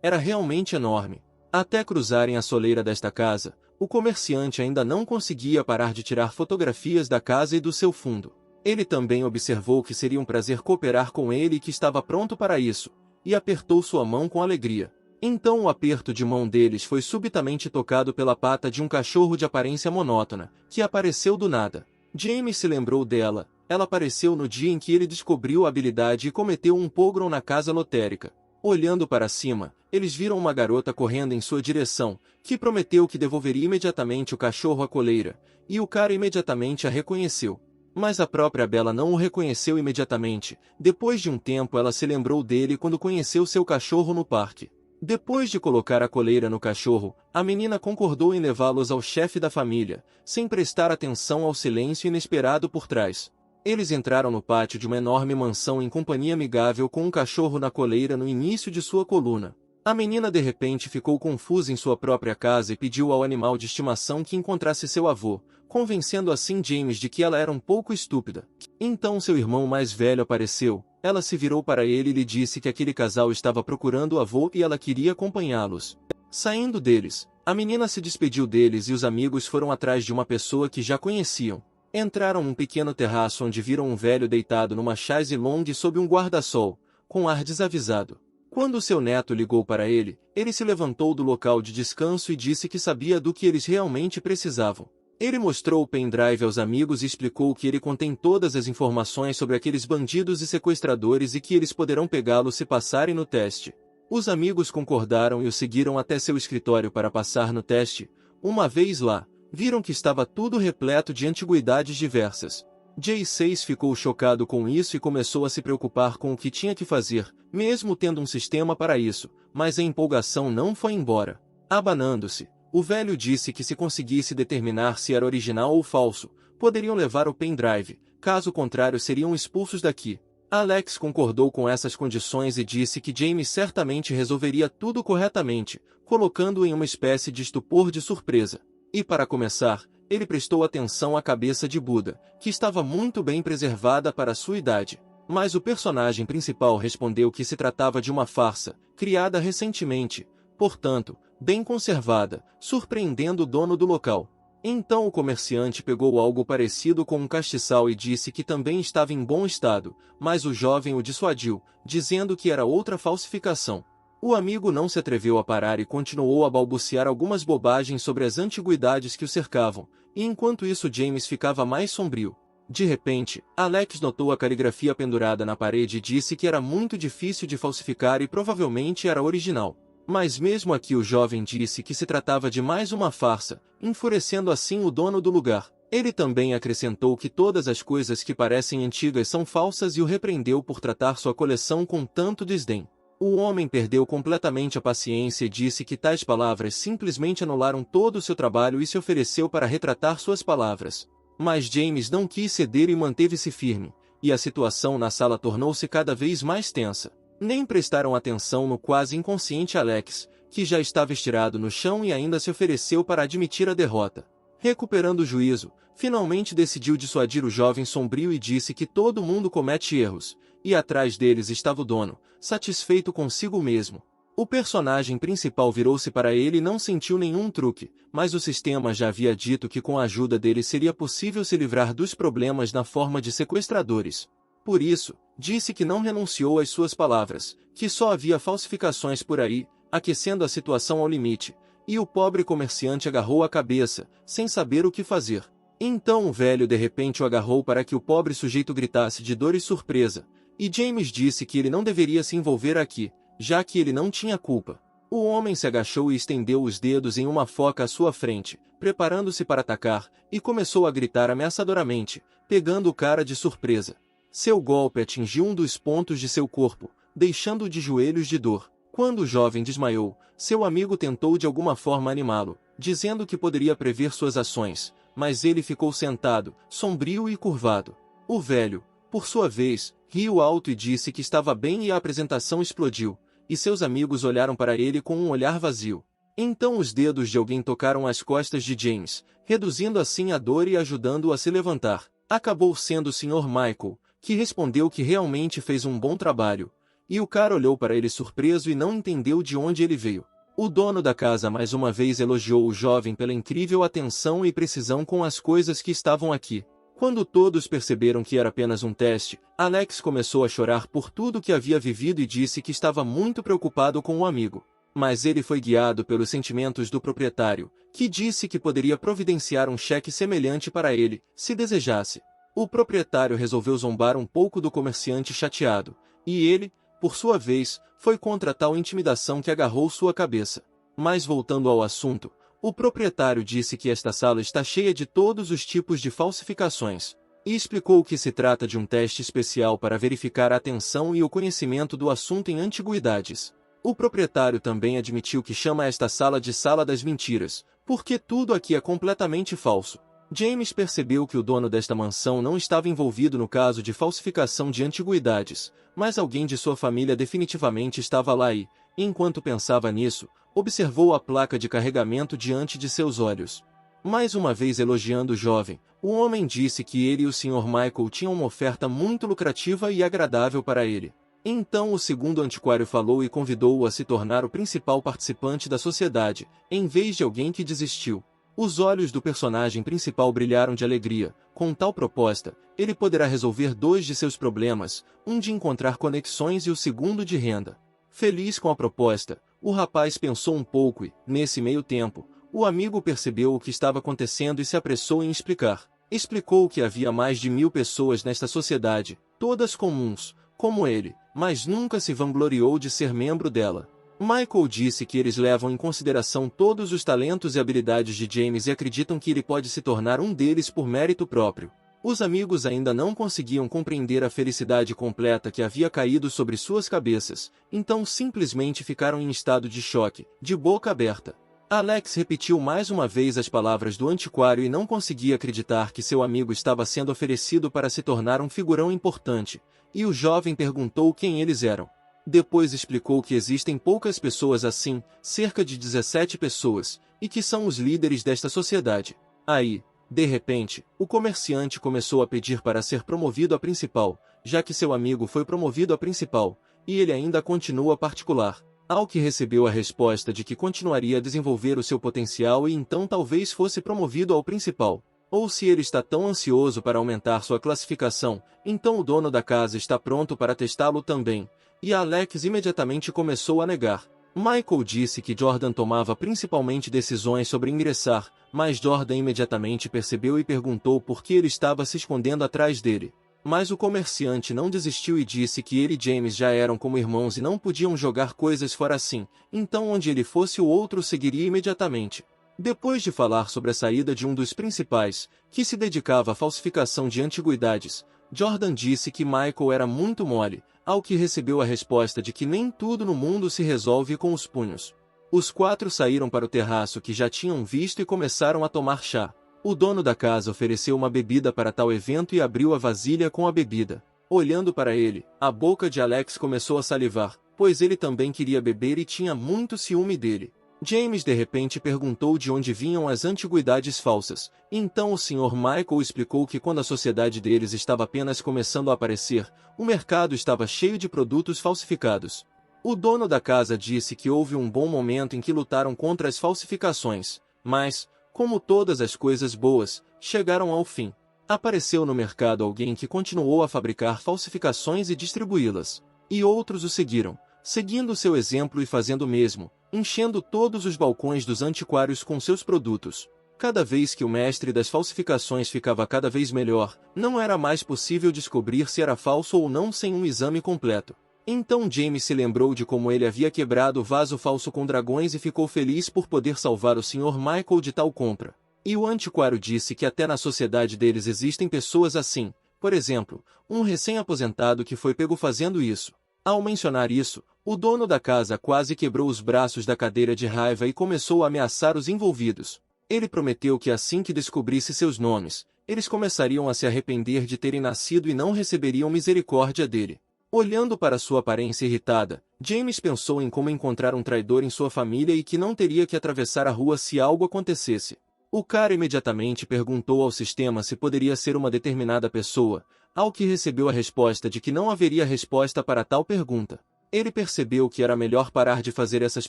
era realmente enorme. Até cruzarem a soleira desta casa, o comerciante ainda não conseguia parar de tirar fotografias da casa e do seu fundo. Ele também observou que seria um prazer cooperar com ele e que estava pronto para isso, e apertou sua mão com alegria. Então o aperto de mão deles foi subitamente tocado pela pata de um cachorro de aparência monótona, que apareceu do nada. James se lembrou dela. Ela apareceu no dia em que ele descobriu a habilidade e cometeu um pogrom na casa lotérica. Olhando para cima, eles viram uma garota correndo em sua direção, que prometeu que devolveria imediatamente o cachorro à coleira, e o cara imediatamente a reconheceu. Mas a própria Bella não o reconheceu imediatamente. Depois de um tempo ela se lembrou dele quando conheceu seu cachorro no parque. Depois de colocar a coleira no cachorro, a menina concordou em levá-los ao chefe da família, sem prestar atenção ao silêncio inesperado por trás. Eles entraram no pátio de uma enorme mansão em companhia amigável com um cachorro na coleira no início de sua coluna. A menina de repente ficou confusa em sua própria casa e pediu ao animal de estimação que encontrasse seu avô, convencendo assim James de que ela era um pouco estúpida. Então seu irmão mais velho apareceu, ela se virou para ele e lhe disse que aquele casal estava procurando o avô e ela queria acompanhá-los. Saindo deles, a menina se despediu deles e os amigos foram atrás de uma pessoa que já conheciam. Entraram num pequeno terraço onde viram um velho deitado numa chaise longue sob um guarda-sol, com ar desavisado. Quando seu neto ligou para ele, ele se levantou do local de descanso e disse que sabia do que eles realmente precisavam. Ele mostrou o pendrive aos amigos e explicou que ele contém todas as informações sobre aqueles bandidos e sequestradores e que eles poderão pegá-lo se passarem no teste. Os amigos concordaram e o seguiram até seu escritório para passar no teste. Uma vez lá, viram que estava tudo repleto de antiguidades diversas. J6 ficou chocado com isso e começou a se preocupar com o que tinha que fazer, mesmo tendo um sistema para isso, mas a empolgação não foi embora. Abanando-se, o velho disse que se conseguisse determinar se era original ou falso, poderiam levar o pendrive, caso contrário seriam expulsos daqui. Alex concordou com essas condições e disse que James certamente resolveria tudo corretamente, colocando-o em uma espécie de estupor de surpresa. E para começar, ele prestou atenção à cabeça de Buda, que estava muito bem preservada para sua idade. Mas o personagem principal respondeu que se tratava de uma farsa, criada recentemente, portanto, bem conservada, surpreendendo o dono do local. Então o comerciante pegou algo parecido com um castiçal e disse que também estava em bom estado, mas o jovem o dissuadiu, dizendo que era outra falsificação. O amigo não se atreveu a parar e continuou a balbuciar algumas bobagens sobre as antiguidades que o cercavam, e enquanto isso James ficava mais sombrio. De repente, Alex notou a caligrafia pendurada na parede e disse que era muito difícil de falsificar e provavelmente era original. Mas mesmo aqui o jovem disse que se tratava de mais uma farsa, enfurecendo assim o dono do lugar. Ele também acrescentou que todas as coisas que parecem antigas são falsas e o repreendeu por tratar sua coleção com tanto desdém. O homem perdeu completamente a paciência e disse que tais palavras simplesmente anularam todo o seu trabalho e se ofereceu para retratar suas palavras. Mas James não quis ceder e manteve-se firme, e a situação na sala tornou-se cada vez mais tensa. Nem prestaram atenção no quase inconsciente Alex, que já estava estirado no chão e ainda se ofereceu para admitir a derrota. Recuperando o juízo, finalmente decidiu dissuadir o jovem sombrio e disse que todo mundo comete erros, e atrás deles estava o dono, satisfeito consigo mesmo. O personagem principal virou-se para ele e não sentiu nenhum truque, mas o sistema já havia dito que com a ajuda dele seria possível se livrar dos problemas na forma de sequestradores. Por isso, disse que não renunciou às suas palavras, que só havia falsificações por aí, aquecendo a situação ao limite, e o pobre comerciante agarrou a cabeça, sem saber o que fazer. Então o velho de repente o agarrou para que o pobre sujeito gritasse de dor e surpresa, e James disse que ele não deveria se envolver aqui, já que ele não tinha culpa. O homem se agachou e estendeu os dedos em uma foca à sua frente, preparando-se para atacar, e começou a gritar ameaçadoramente, pegando o cara de surpresa. Seu golpe atingiu um dos pontos de seu corpo, deixando-o de joelhos de dor. Quando o jovem desmaiou, seu amigo tentou de alguma forma animá-lo, dizendo que poderia prever suas ações, mas ele ficou sentado, sombrio e curvado. O velho, por sua vez, riu alto e disse que estava bem e a apresentação explodiu, e seus amigos olharam para ele com um olhar vazio. Então os dedos de alguém tocaram as costas de James, reduzindo assim a dor e ajudando-o a se levantar. Acabou sendo o Sr. Michael, que respondeu que realmente fez um bom trabalho, e o cara olhou para ele surpreso e não entendeu de onde ele veio. O dono da casa mais uma vez elogiou o jovem pela incrível atenção e precisão com as coisas que estavam aqui. Quando todos perceberam que era apenas um teste, Alex começou a chorar por tudo que havia vivido e disse que estava muito preocupado com o amigo. Mas ele foi guiado pelos sentimentos do proprietário, que disse que poderia providenciar um cheque semelhante para ele, se desejasse. O proprietário resolveu zombar um pouco do comerciante chateado, e ele, por sua vez, foi contra tal intimidação que agarrou sua cabeça. Mas voltando ao assunto, o proprietário disse que esta sala está cheia de todos os tipos de falsificações, e explicou que se trata de um teste especial para verificar a atenção e o conhecimento do assunto em antiguidades. O proprietário também admitiu que chama esta sala de Sala das Mentiras, porque tudo aqui é completamente falso. James percebeu que o dono desta mansão não estava envolvido no caso de falsificação de antiguidades, mas alguém de sua família definitivamente estava lá e, enquanto pensava nisso, observou a placa de carregamento diante de seus olhos. Mais uma vez elogiando o jovem, o homem disse que ele e o Sr. Michael tinham uma oferta muito lucrativa e agradável para ele. Então o segundo antiquário falou e convidou-o a se tornar o principal participante da sociedade, em vez de alguém que desistiu. Os olhos do personagem principal brilharam de alegria. Com tal proposta, ele poderá resolver dois de seus problemas, um de encontrar conexões e o segundo de renda. Feliz com a proposta, o rapaz pensou um pouco e, nesse meio tempo, o amigo percebeu o que estava acontecendo e se apressou em explicar. Explicou que havia mais de 1000 pessoas nesta sociedade, todas comuns, como ele, mas nunca se vangloriou de ser membro dela. Michael disse que eles levam em consideração todos os talentos e habilidades de James e acreditam que ele pode se tornar um deles por mérito próprio. Os amigos ainda não conseguiam compreender a felicidade completa que havia caído sobre suas cabeças, então simplesmente ficaram em estado de choque, de boca aberta. Alex repetiu mais uma vez as palavras do antiquário e não conseguia acreditar que seu amigo estava sendo oferecido para se tornar um figurão importante, e o jovem perguntou quem eles eram. Depois explicou que existem poucas pessoas assim, cerca de 17 pessoas, e que são os líderes desta sociedade. Aí, De repente, o comerciante começou a pedir para ser promovido a principal, já que seu amigo foi promovido a principal, e ele ainda continua particular. Ao que recebeu a resposta de que continuaria a desenvolver o seu potencial e então talvez fosse promovido ao principal. Ou se ele está tão ansioso para aumentar sua classificação, então o dono da casa está pronto para testá-lo também. E Alex imediatamente começou a negar. Michael disse que Jordan tomava principalmente decisões sobre ingressar, mas Jordan imediatamente percebeu e perguntou por que ele estava se escondendo atrás dele. Mas o comerciante não desistiu e disse que ele e James já eram como irmãos e não podiam jogar coisas fora assim, então onde ele fosse o outro seguiria imediatamente. Depois de falar sobre a saída de um dos principais, que se dedicava à falsificação de antiguidades, Jordan disse que Michael era muito mole, ao que recebeu a resposta de que nem tudo no mundo se resolve com os punhos. Os quatro saíram para o terraço que já tinham visto e começaram a tomar chá. O dono da casa ofereceu uma bebida para tal evento e abriu a vasilha com a bebida. Olhando para ele, a boca de Alex começou a salivar, pois ele também queria beber e tinha muito ciúme dele. James de repente perguntou de onde vinham as antiguidades falsas. Então o Sr. Michael explicou que quando a sociedade deles estava apenas começando a aparecer, o mercado estava cheio de produtos falsificados. O dono da casa disse que houve um bom momento em que lutaram contra as falsificações, mas, como todas as coisas boas, chegaram ao fim. Apareceu no mercado alguém que continuou a fabricar falsificações e distribuí-las. E outros o seguiram, seguindo seu exemplo e fazendo o mesmo, enchendo todos os balcões dos antiquários com seus produtos. Cada vez que o mestre das falsificações ficava cada vez melhor, não era mais possível descobrir se era falso ou não sem um exame completo. Então James se lembrou de como ele havia quebrado o vaso falso com dragões e ficou feliz por poder salvar o Sr. Michael de tal compra. E o antiquário disse que até na sociedade deles existem pessoas assim, por exemplo, um recém-aposentado que foi pego fazendo isso. Ao mencionar isso, o dono da casa quase quebrou os braços da cadeira de raiva e começou a ameaçar os envolvidos. Ele prometeu que assim que descobrisse seus nomes, eles começariam a se arrepender de terem nascido e não receberiam misericórdia dele. Olhando para sua aparência irritada, James pensou em como encontrar um traidor em sua família e que não teria que atravessar a rua se algo acontecesse. O cara imediatamente perguntou ao sistema se poderia ser uma determinada pessoa, ao que recebeu a resposta de que não haveria resposta para tal pergunta. Ele percebeu que era melhor parar de fazer essas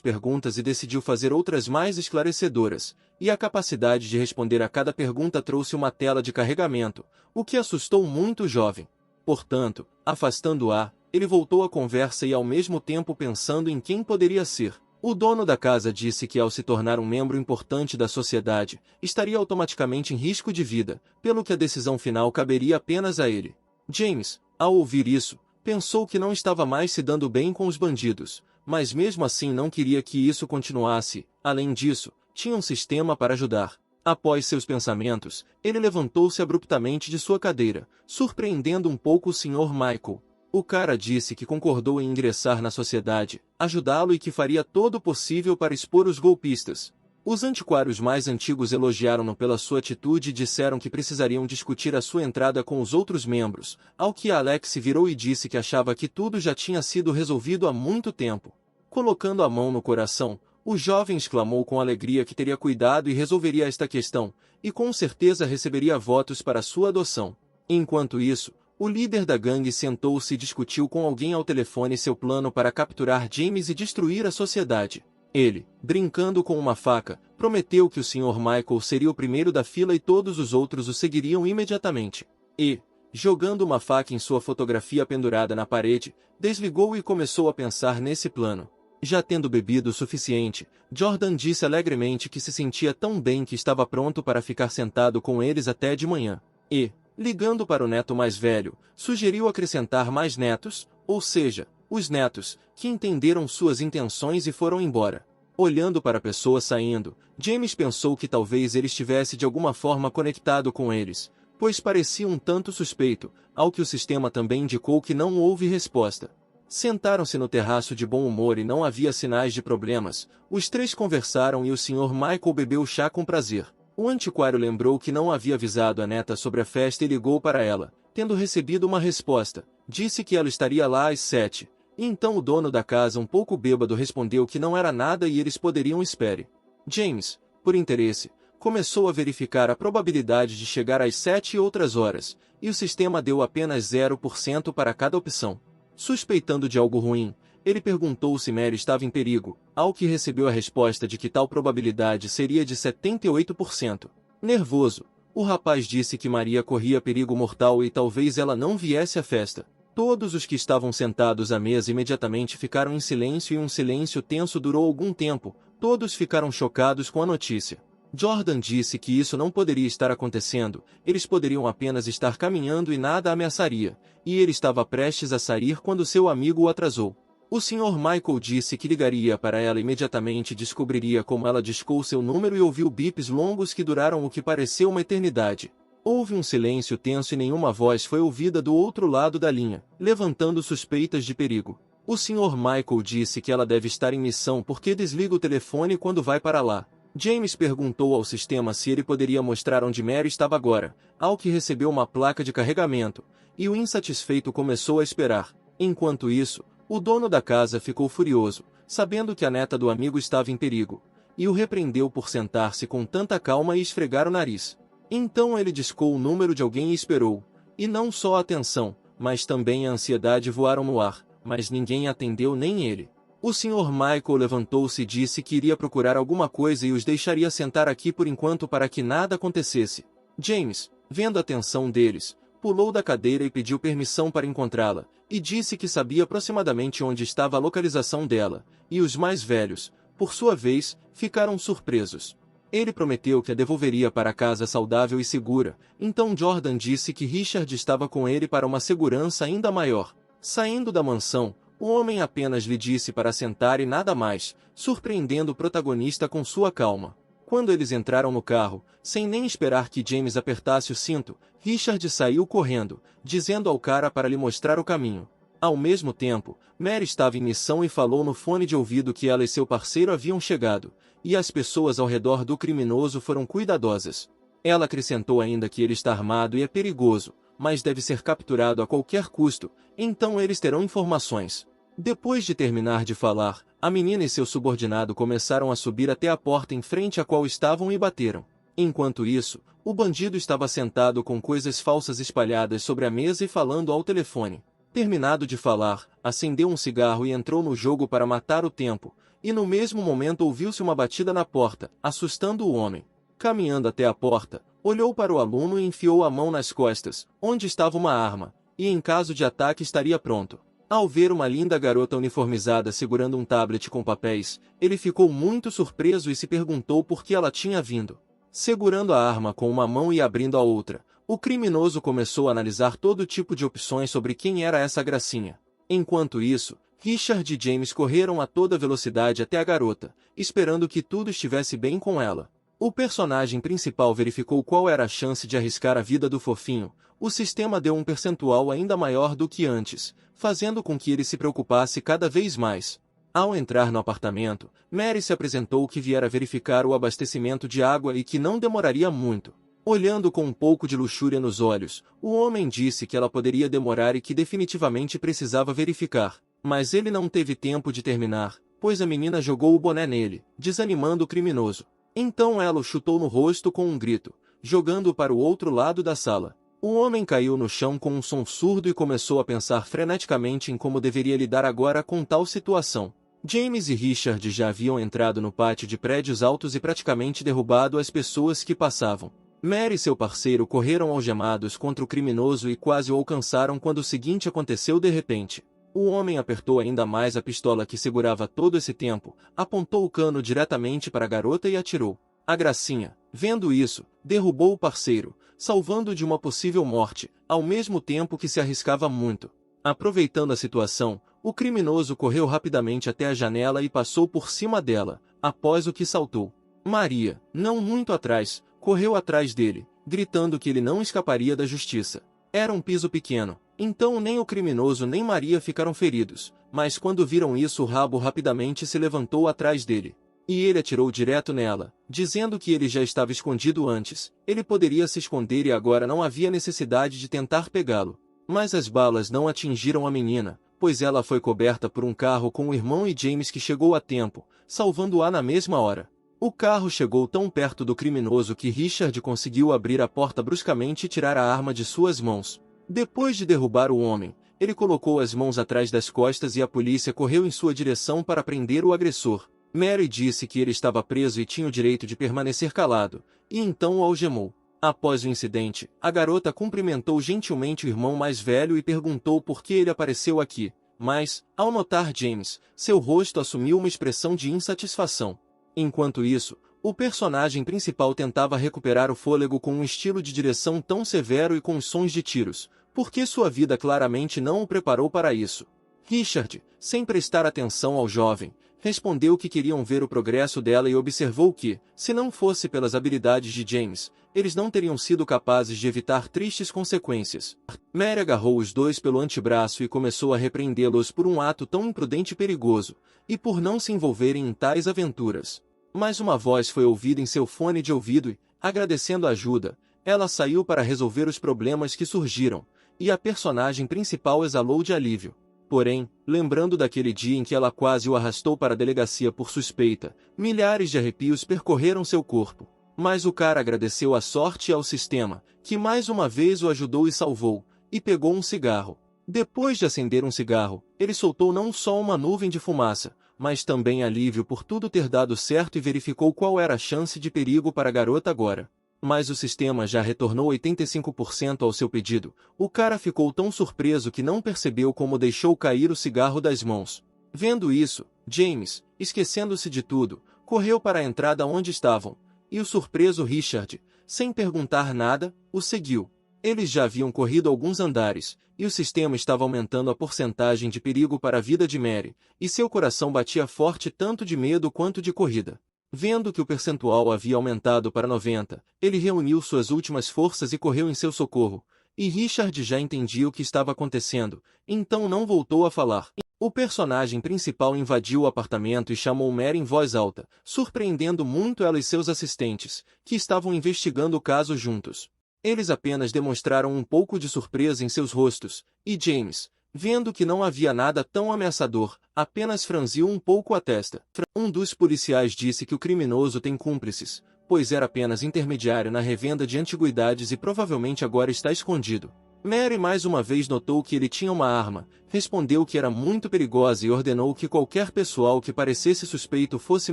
perguntas e decidiu fazer outras mais esclarecedoras, e a capacidade de responder a cada pergunta trouxe uma tela de carregamento, o que assustou muito o jovem. Portanto, afastando-a, ele voltou à conversa e ao mesmo tempo pensando em quem poderia ser. O dono da casa disse que ao se tornar um membro importante da sociedade, estaria automaticamente em risco de vida, pelo que a decisão final caberia apenas a ele. James, ao ouvir isso, pensou que não estava mais se dando bem com os bandidos, mas mesmo assim não queria que isso continuasse. Além disso, tinha um sistema para ajudar. Após seus pensamentos, ele levantou-se abruptamente de sua cadeira, surpreendendo um pouco o Sr. Michael. O cara disse que concordou em ingressar na sociedade, ajudá-lo e que faria todo o possível para expor os golpistas. Os antiquários mais antigos elogiaram-no pela sua atitude e disseram que precisariam discutir a sua entrada com os outros membros, ao que Alex se virou e disse que achava que tudo já tinha sido resolvido há muito tempo. Colocando a mão no coração, o jovem exclamou com alegria que teria cuidado e resolveria esta questão, e com certeza receberia votos para sua adoção. Enquanto isso, o líder da gangue sentou-se e discutiu com alguém ao telefone seu plano para capturar James e destruir a sociedade. Ele, brincando com uma faca, prometeu que o Sr. Michael seria o primeiro da fila e todos os outros o seguiriam imediatamente. E, jogando uma faca em sua fotografia pendurada na parede, desligou e começou a pensar nesse plano. Já tendo bebido o suficiente, Jordan disse alegremente que se sentia tão bem que estava pronto para ficar sentado com eles até de manhã. E, ligando para o neto mais velho, sugeriu acrescentar mais netos, ou seja, os netos, que entenderam suas intenções e foram embora. Olhando para a pessoa saindo, James pensou que talvez ele estivesse de alguma forma conectado com eles, pois parecia um tanto suspeito, ao que o sistema também indicou que não houve resposta. Sentaram-se no terraço de bom humor e não havia sinais de problemas. Os três conversaram e o Sr. Michael bebeu chá com prazer. O antiquário lembrou que não havia avisado a neta sobre a festa e ligou para ela. Tendo recebido uma resposta, disse que ela estaria lá às 7. E então o dono da casa, um pouco bêbado, respondeu que não era nada e eles poderiam esperar. James, por interesse, Começou a verificar a probabilidade de chegar às 7 outras horas, e o sistema deu apenas 0% para cada opção. Suspeitando de algo ruim, ele perguntou se Mary estava em perigo, ao que recebeu a resposta de que tal probabilidade seria de 78%. Nervoso, o rapaz disse que Maria corria perigo mortal e talvez ela não viesse à festa. Todos os que estavam sentados à mesa imediatamente ficaram em silêncio e um silêncio tenso durou algum tempo. Todos ficaram chocados com a notícia. Jordan disse que isso não poderia estar acontecendo, eles poderiam apenas estar caminhando e nada ameaçaria, e ele estava prestes a sair quando seu amigo o atrasou. O Sr. Michael disse que ligaria para ela imediatamente e descobriria como ela discou seu número e ouviu bips longos que duraram o que pareceu uma eternidade. Houve um silêncio tenso e nenhuma voz foi ouvida do outro lado da linha, levantando suspeitas de perigo. O Sr. Michael disse que ela deve estar em missão porque desliga o telefone quando vai para lá. James perguntou ao sistema se ele poderia mostrar onde Mary estava agora, ao que recebeu uma placa de carregamento, e o insatisfeito começou a esperar. Enquanto isso, o dono da casa ficou furioso, sabendo que a neta do amigo estava em perigo, e o repreendeu por sentar-se com tanta calma e esfregar o nariz. Então ele discou o número de alguém e esperou, e não só a atenção, mas também a ansiedade voaram no ar, mas ninguém atendeu nem ele. O Sr. Michael levantou-se e disse que iria procurar alguma coisa e os deixaria sentar aqui por enquanto para que nada acontecesse. James, vendo a tensão deles, pulou da cadeira e pediu permissão para encontrá-la, e disse que sabia aproximadamente onde estava a localização dela, e os mais velhos, por sua vez, ficaram surpresos. Ele prometeu que a devolveria para casa saudável e segura, então Jordan disse que Richard estava com ele para uma segurança ainda maior. Saindo da mansão, o homem apenas lhe disse para sentar e nada mais, surpreendendo o protagonista com sua calma. Quando eles entraram no carro, sem nem esperar que James apertasse o cinto, Richard saiu correndo, dizendo ao cara para lhe mostrar o caminho. Ao mesmo tempo, Mary estava em missão e falou no fone de ouvido que ela e seu parceiro haviam chegado, e as pessoas ao redor do criminoso foram cuidadosas. Ela acrescentou ainda que ele está armado e é perigoso, mas deve ser capturado a qualquer custo, então eles terão informações. Depois de terminar de falar, a menina e seu subordinado começaram a subir até a porta em frente à qual estavam e bateram. Enquanto isso, o bandido estava sentado com coisas falsas espalhadas sobre a mesa e falando ao telefone. Terminado de falar, acendeu um cigarro e entrou no jogo para matar o tempo, e no mesmo momento ouviu-se uma batida na porta, assustando o homem. Caminhando até a porta, olhou para o aluno e enfiou a mão nas costas, onde estava uma arma, e em caso de ataque estaria pronto. Ao ver uma linda garota uniformizada segurando um tablet com papéis, ele ficou muito surpreso e se perguntou por que ela tinha vindo. Segurando a arma com uma mão e abrindo a outra, o criminoso começou a analisar todo tipo de opções sobre quem era essa gracinha. Enquanto isso, Richard e James correram a toda velocidade até a garota, esperando que tudo estivesse bem com ela. O personagem principal verificou qual era a chance de arriscar a vida do fofinho. O sistema deu um percentual ainda maior do que antes, fazendo com que ele se preocupasse cada vez mais. Ao entrar no apartamento, Mary se apresentou que viera verificar o abastecimento de água e que não demoraria muito. Olhando com um pouco de luxúria nos olhos, o homem disse que ela poderia demorar e que definitivamente precisava verificar. Mas ele não teve tempo de terminar, pois a menina jogou o boné nele, desanimando o criminoso. Então ela o chutou no rosto com um grito, jogando-o para o outro lado da sala. O homem caiu no chão com um som surdo e começou a pensar freneticamente em como deveria lidar agora com tal situação. James e Richard já haviam entrado no pátio de prédios altos e praticamente derrubado as pessoas que passavam. Mary e seu parceiro correram algemados contra o criminoso e quase o alcançaram quando o seguinte aconteceu de repente. O homem apertou ainda mais a pistola que segurava todo esse tempo, apontou o cano diretamente para a garota e atirou. A gracinha, vendo isso, derrubou o parceiro, salvando-o de uma possível morte, ao mesmo tempo que se arriscava muito. Aproveitando a situação, o criminoso correu rapidamente até a janela e passou por cima dela, após o que saltou. Maria, não muito atrás, correu atrás dele, gritando que ele não escaparia da justiça. Era um piso pequeno, então nem o criminoso nem Maria ficaram feridos, mas quando viram isso o rabo rapidamente se levantou atrás dele. E ele atirou direto nela, dizendo que ele já estava escondido antes, ele poderia se esconder e agora não havia necessidade de tentar pegá-lo. Mas as balas não atingiram a menina, pois ela foi coberta por um carro com o irmão e James que chegou a tempo, salvando-a na mesma hora. O carro chegou tão perto do criminoso que Richard conseguiu abrir a porta bruscamente e tirar a arma de suas mãos. Depois de derrubar o homem, ele colocou as mãos atrás das costas e a polícia correu em sua direção para prender o agressor. Mary disse que ele estava preso e tinha o direito de permanecer calado, e então o algemou. Após o incidente, a garota cumprimentou gentilmente o irmão mais velho e perguntou por que ele apareceu aqui, mas, ao notar James, seu rosto assumiu uma expressão de insatisfação. Enquanto isso, o personagem principal tentava recuperar o fôlego com um estilo de direção tão severo e com os sons de tiros, porque sua vida claramente não o preparou para isso. Richard, sem prestar atenção ao jovem, respondeu que queriam ver o progresso dela e observou que, se não fosse pelas habilidades de James, eles não teriam sido capazes de evitar tristes consequências. Mary agarrou os dois pelo antebraço e começou a repreendê-los por um ato tão imprudente e perigoso, e por não se envolverem em tais aventuras. Mas uma voz foi ouvida em seu fone de ouvido e, agradecendo a ajuda, ela saiu para resolver os problemas que surgiram, e a personagem principal exalou de alívio. Porém, lembrando daquele dia em que ela quase o arrastou para a delegacia por suspeita, milhares de arrepios percorreram seu corpo. Mas o cara agradeceu à sorte e ao sistema, que mais uma vez o ajudou e salvou, e pegou um cigarro. Depois de acender um cigarro, ele soltou não só uma nuvem de fumaça, mas também alívio por tudo ter dado certo e verificou qual era a chance de perigo para a garota agora. Mas o sistema já retornou 85% ao seu pedido. O cara ficou tão surpreso que não percebeu como deixou cair o cigarro das mãos. Vendo isso, James, esquecendo-se de tudo, correu para a entrada onde estavam, e o surpreso Richard, sem perguntar nada, o seguiu. Eles já haviam corrido alguns andares, e o sistema estava aumentando a porcentagem de perigo para a vida de Mary, e seu coração batia forte tanto de medo quanto de corrida. Vendo que o percentual havia aumentado para 90, ele reuniu suas últimas forças e correu em seu socorro, e Richard já entendia o que estava acontecendo, então não voltou a falar. O personagem principal invadiu o apartamento e chamou Mary em voz alta, surpreendendo muito ela e seus assistentes, que estavam investigando o caso juntos. Eles apenas demonstraram um pouco de surpresa em seus rostos, e James, vendo que não havia nada tão ameaçador, apenas franziu um pouco a testa. Um dos policiais disse que o criminoso tem cúmplices, pois era apenas intermediário na revenda de antiguidades e provavelmente agora está escondido. Mary mais uma vez notou que ele tinha uma arma, respondeu que era muito perigosa e ordenou que qualquer pessoal que parecesse suspeito fosse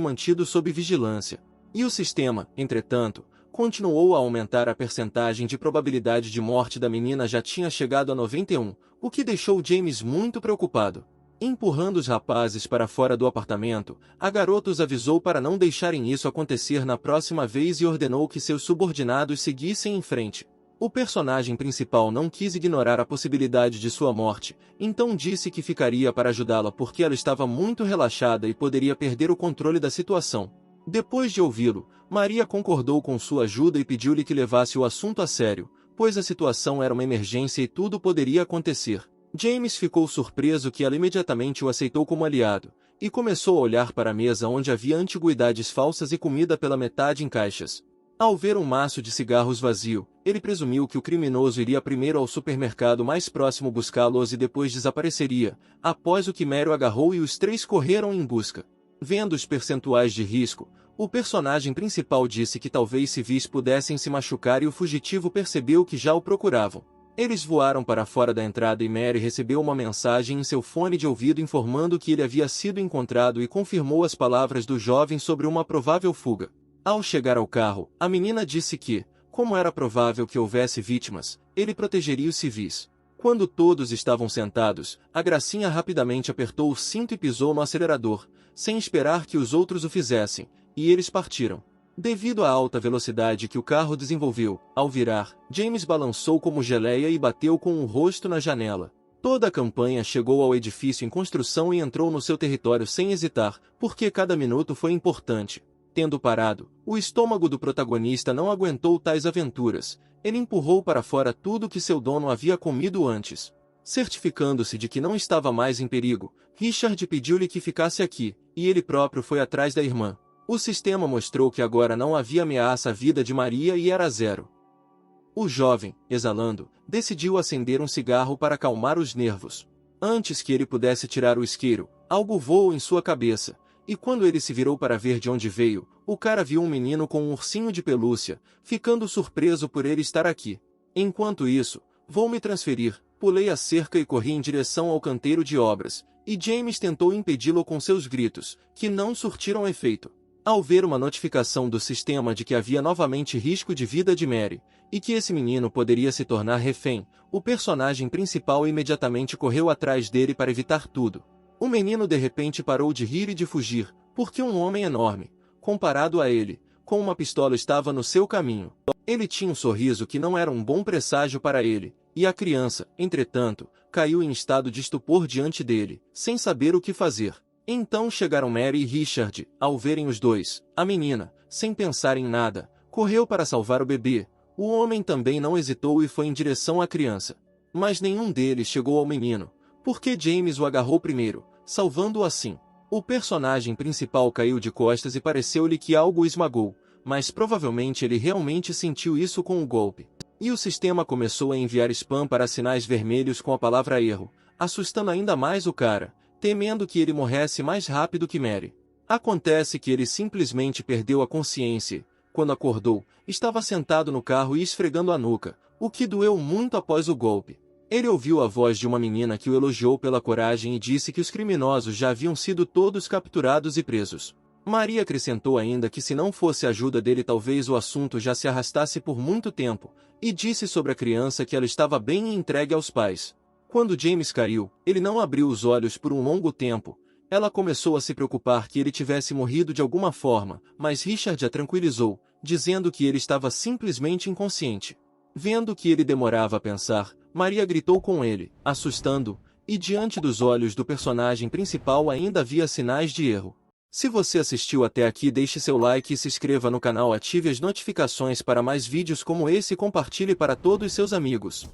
mantido sob vigilância. E o sistema, entretanto, continuou a aumentar a percentagem de probabilidade de morte da menina já tinha chegado a 91, o que deixou James muito preocupado. Empurrando os rapazes para fora do apartamento, a garota os avisou para não deixarem isso acontecer na próxima vez e ordenou que seus subordinados seguissem em frente. O personagem principal não quis ignorar a possibilidade de sua morte, então disse que ficaria para ajudá-la porque ela estava muito relaxada e poderia perder o controle da situação. Depois de ouvi-lo, Maria concordou com sua ajuda e pediu-lhe que levasse o assunto a sério, pois a situação era uma emergência e tudo poderia acontecer. James ficou surpreso que ela imediatamente o aceitou como aliado, e começou a olhar para a mesa onde havia antiguidades falsas e comida pela metade em caixas. Ao ver um maço de cigarros vazio, ele presumiu que o criminoso iria primeiro ao supermercado mais próximo buscá-los e depois desapareceria, após o que Mary o agarrou e os três correram em busca. Vendo os percentuais de risco, o personagem principal disse que talvez civis pudessem se machucar e o fugitivo percebeu que já o procuravam. Eles voaram para fora da entrada e Mary recebeu uma mensagem em seu fone de ouvido informando que ele havia sido encontrado e confirmou as palavras do jovem sobre uma provável fuga. Ao chegar ao carro, a menina disse que, como era provável que houvesse vítimas, ele protegeria os civis. Quando todos estavam sentados, a gracinha rapidamente apertou o cinto e pisou no acelerador, sem esperar que os outros o fizessem, e eles partiram. Devido à alta velocidade que o carro desenvolveu, ao virar, James balançou como geleia e bateu com o rosto na janela. Toda a campanha chegou ao edifício em construção e entrou no seu território sem hesitar, porque cada minuto foi importante. Tendo parado, o estômago do protagonista não aguentou tais aventuras. Ele empurrou para fora tudo que seu dono havia comido antes. Certificando-se de que não estava mais em perigo, Richard pediu-lhe que ficasse aqui, e ele próprio foi atrás da irmã. O sistema mostrou que agora não havia ameaça à vida de Maria e era zero. O jovem, exalando, decidiu acender um cigarro para acalmar os nervos. Antes que ele pudesse tirar o isqueiro, algo voou em sua cabeça, e quando ele se virou para ver de onde veio, O cara viu um menino com um ursinho de pelúcia, ficando surpreso por ele estar aqui. Enquanto isso, vou me transferir. Pulei a cerca e corri em direção ao canteiro de obras, e James tentou impedi-lo com seus gritos, que não surtiram efeito. Ao ver uma notificação do sistema de que havia novamente risco de vida de Mary, e que esse menino poderia se tornar refém, o personagem principal imediatamente correu atrás dele para evitar tudo. O menino de repente parou de rir e de fugir, porque um homem enorme, comparado a ele, com uma pistola estava no seu caminho. Ele tinha um sorriso que não era um bom presságio para ele, e a criança, entretanto, caiu em estado de estupor diante dele, sem saber o que fazer. Então chegaram Mary e Richard. Ao verem os dois, a menina, sem pensar em nada, correu para salvar o bebê. O homem também não hesitou e foi em direção à criança. Mas nenhum deles chegou ao menino, porque James o agarrou primeiro, salvando-o assim. O personagem principal caiu de costas e pareceu-lhe que algo o esmagou, mas provavelmente ele realmente sentiu isso com o golpe. E o sistema começou a enviar spam para sinais vermelhos com a palavra erro, assustando ainda mais o cara, temendo que ele morresse mais rápido que Mary. Acontece que ele simplesmente perdeu a consciência e, quando acordou, estava sentado no carro e esfregando a nuca, o que doeu muito após o golpe. Ele ouviu a voz de uma menina que o elogiou pela coragem e disse que os criminosos já haviam sido todos capturados e presos. Maria acrescentou ainda que se não fosse a ajuda dele talvez o assunto já se arrastasse por muito tempo, e disse sobre a criança que ela estava bem e entregue aos pais. Quando James caiu, ele não abriu os olhos por um longo tempo. Ela começou a se preocupar que ele tivesse morrido de alguma forma, mas Richard a tranquilizou, dizendo que ele estava simplesmente inconsciente. Vendo que ele demorava a pensar, Maria gritou com ele, assustando-o, e diante dos olhos do personagem principal ainda havia sinais de erro. Se você assistiu até aqui, deixe seu like e se inscreva no canal, ative as notificações para mais vídeos como esse e compartilhe para todos seus amigos.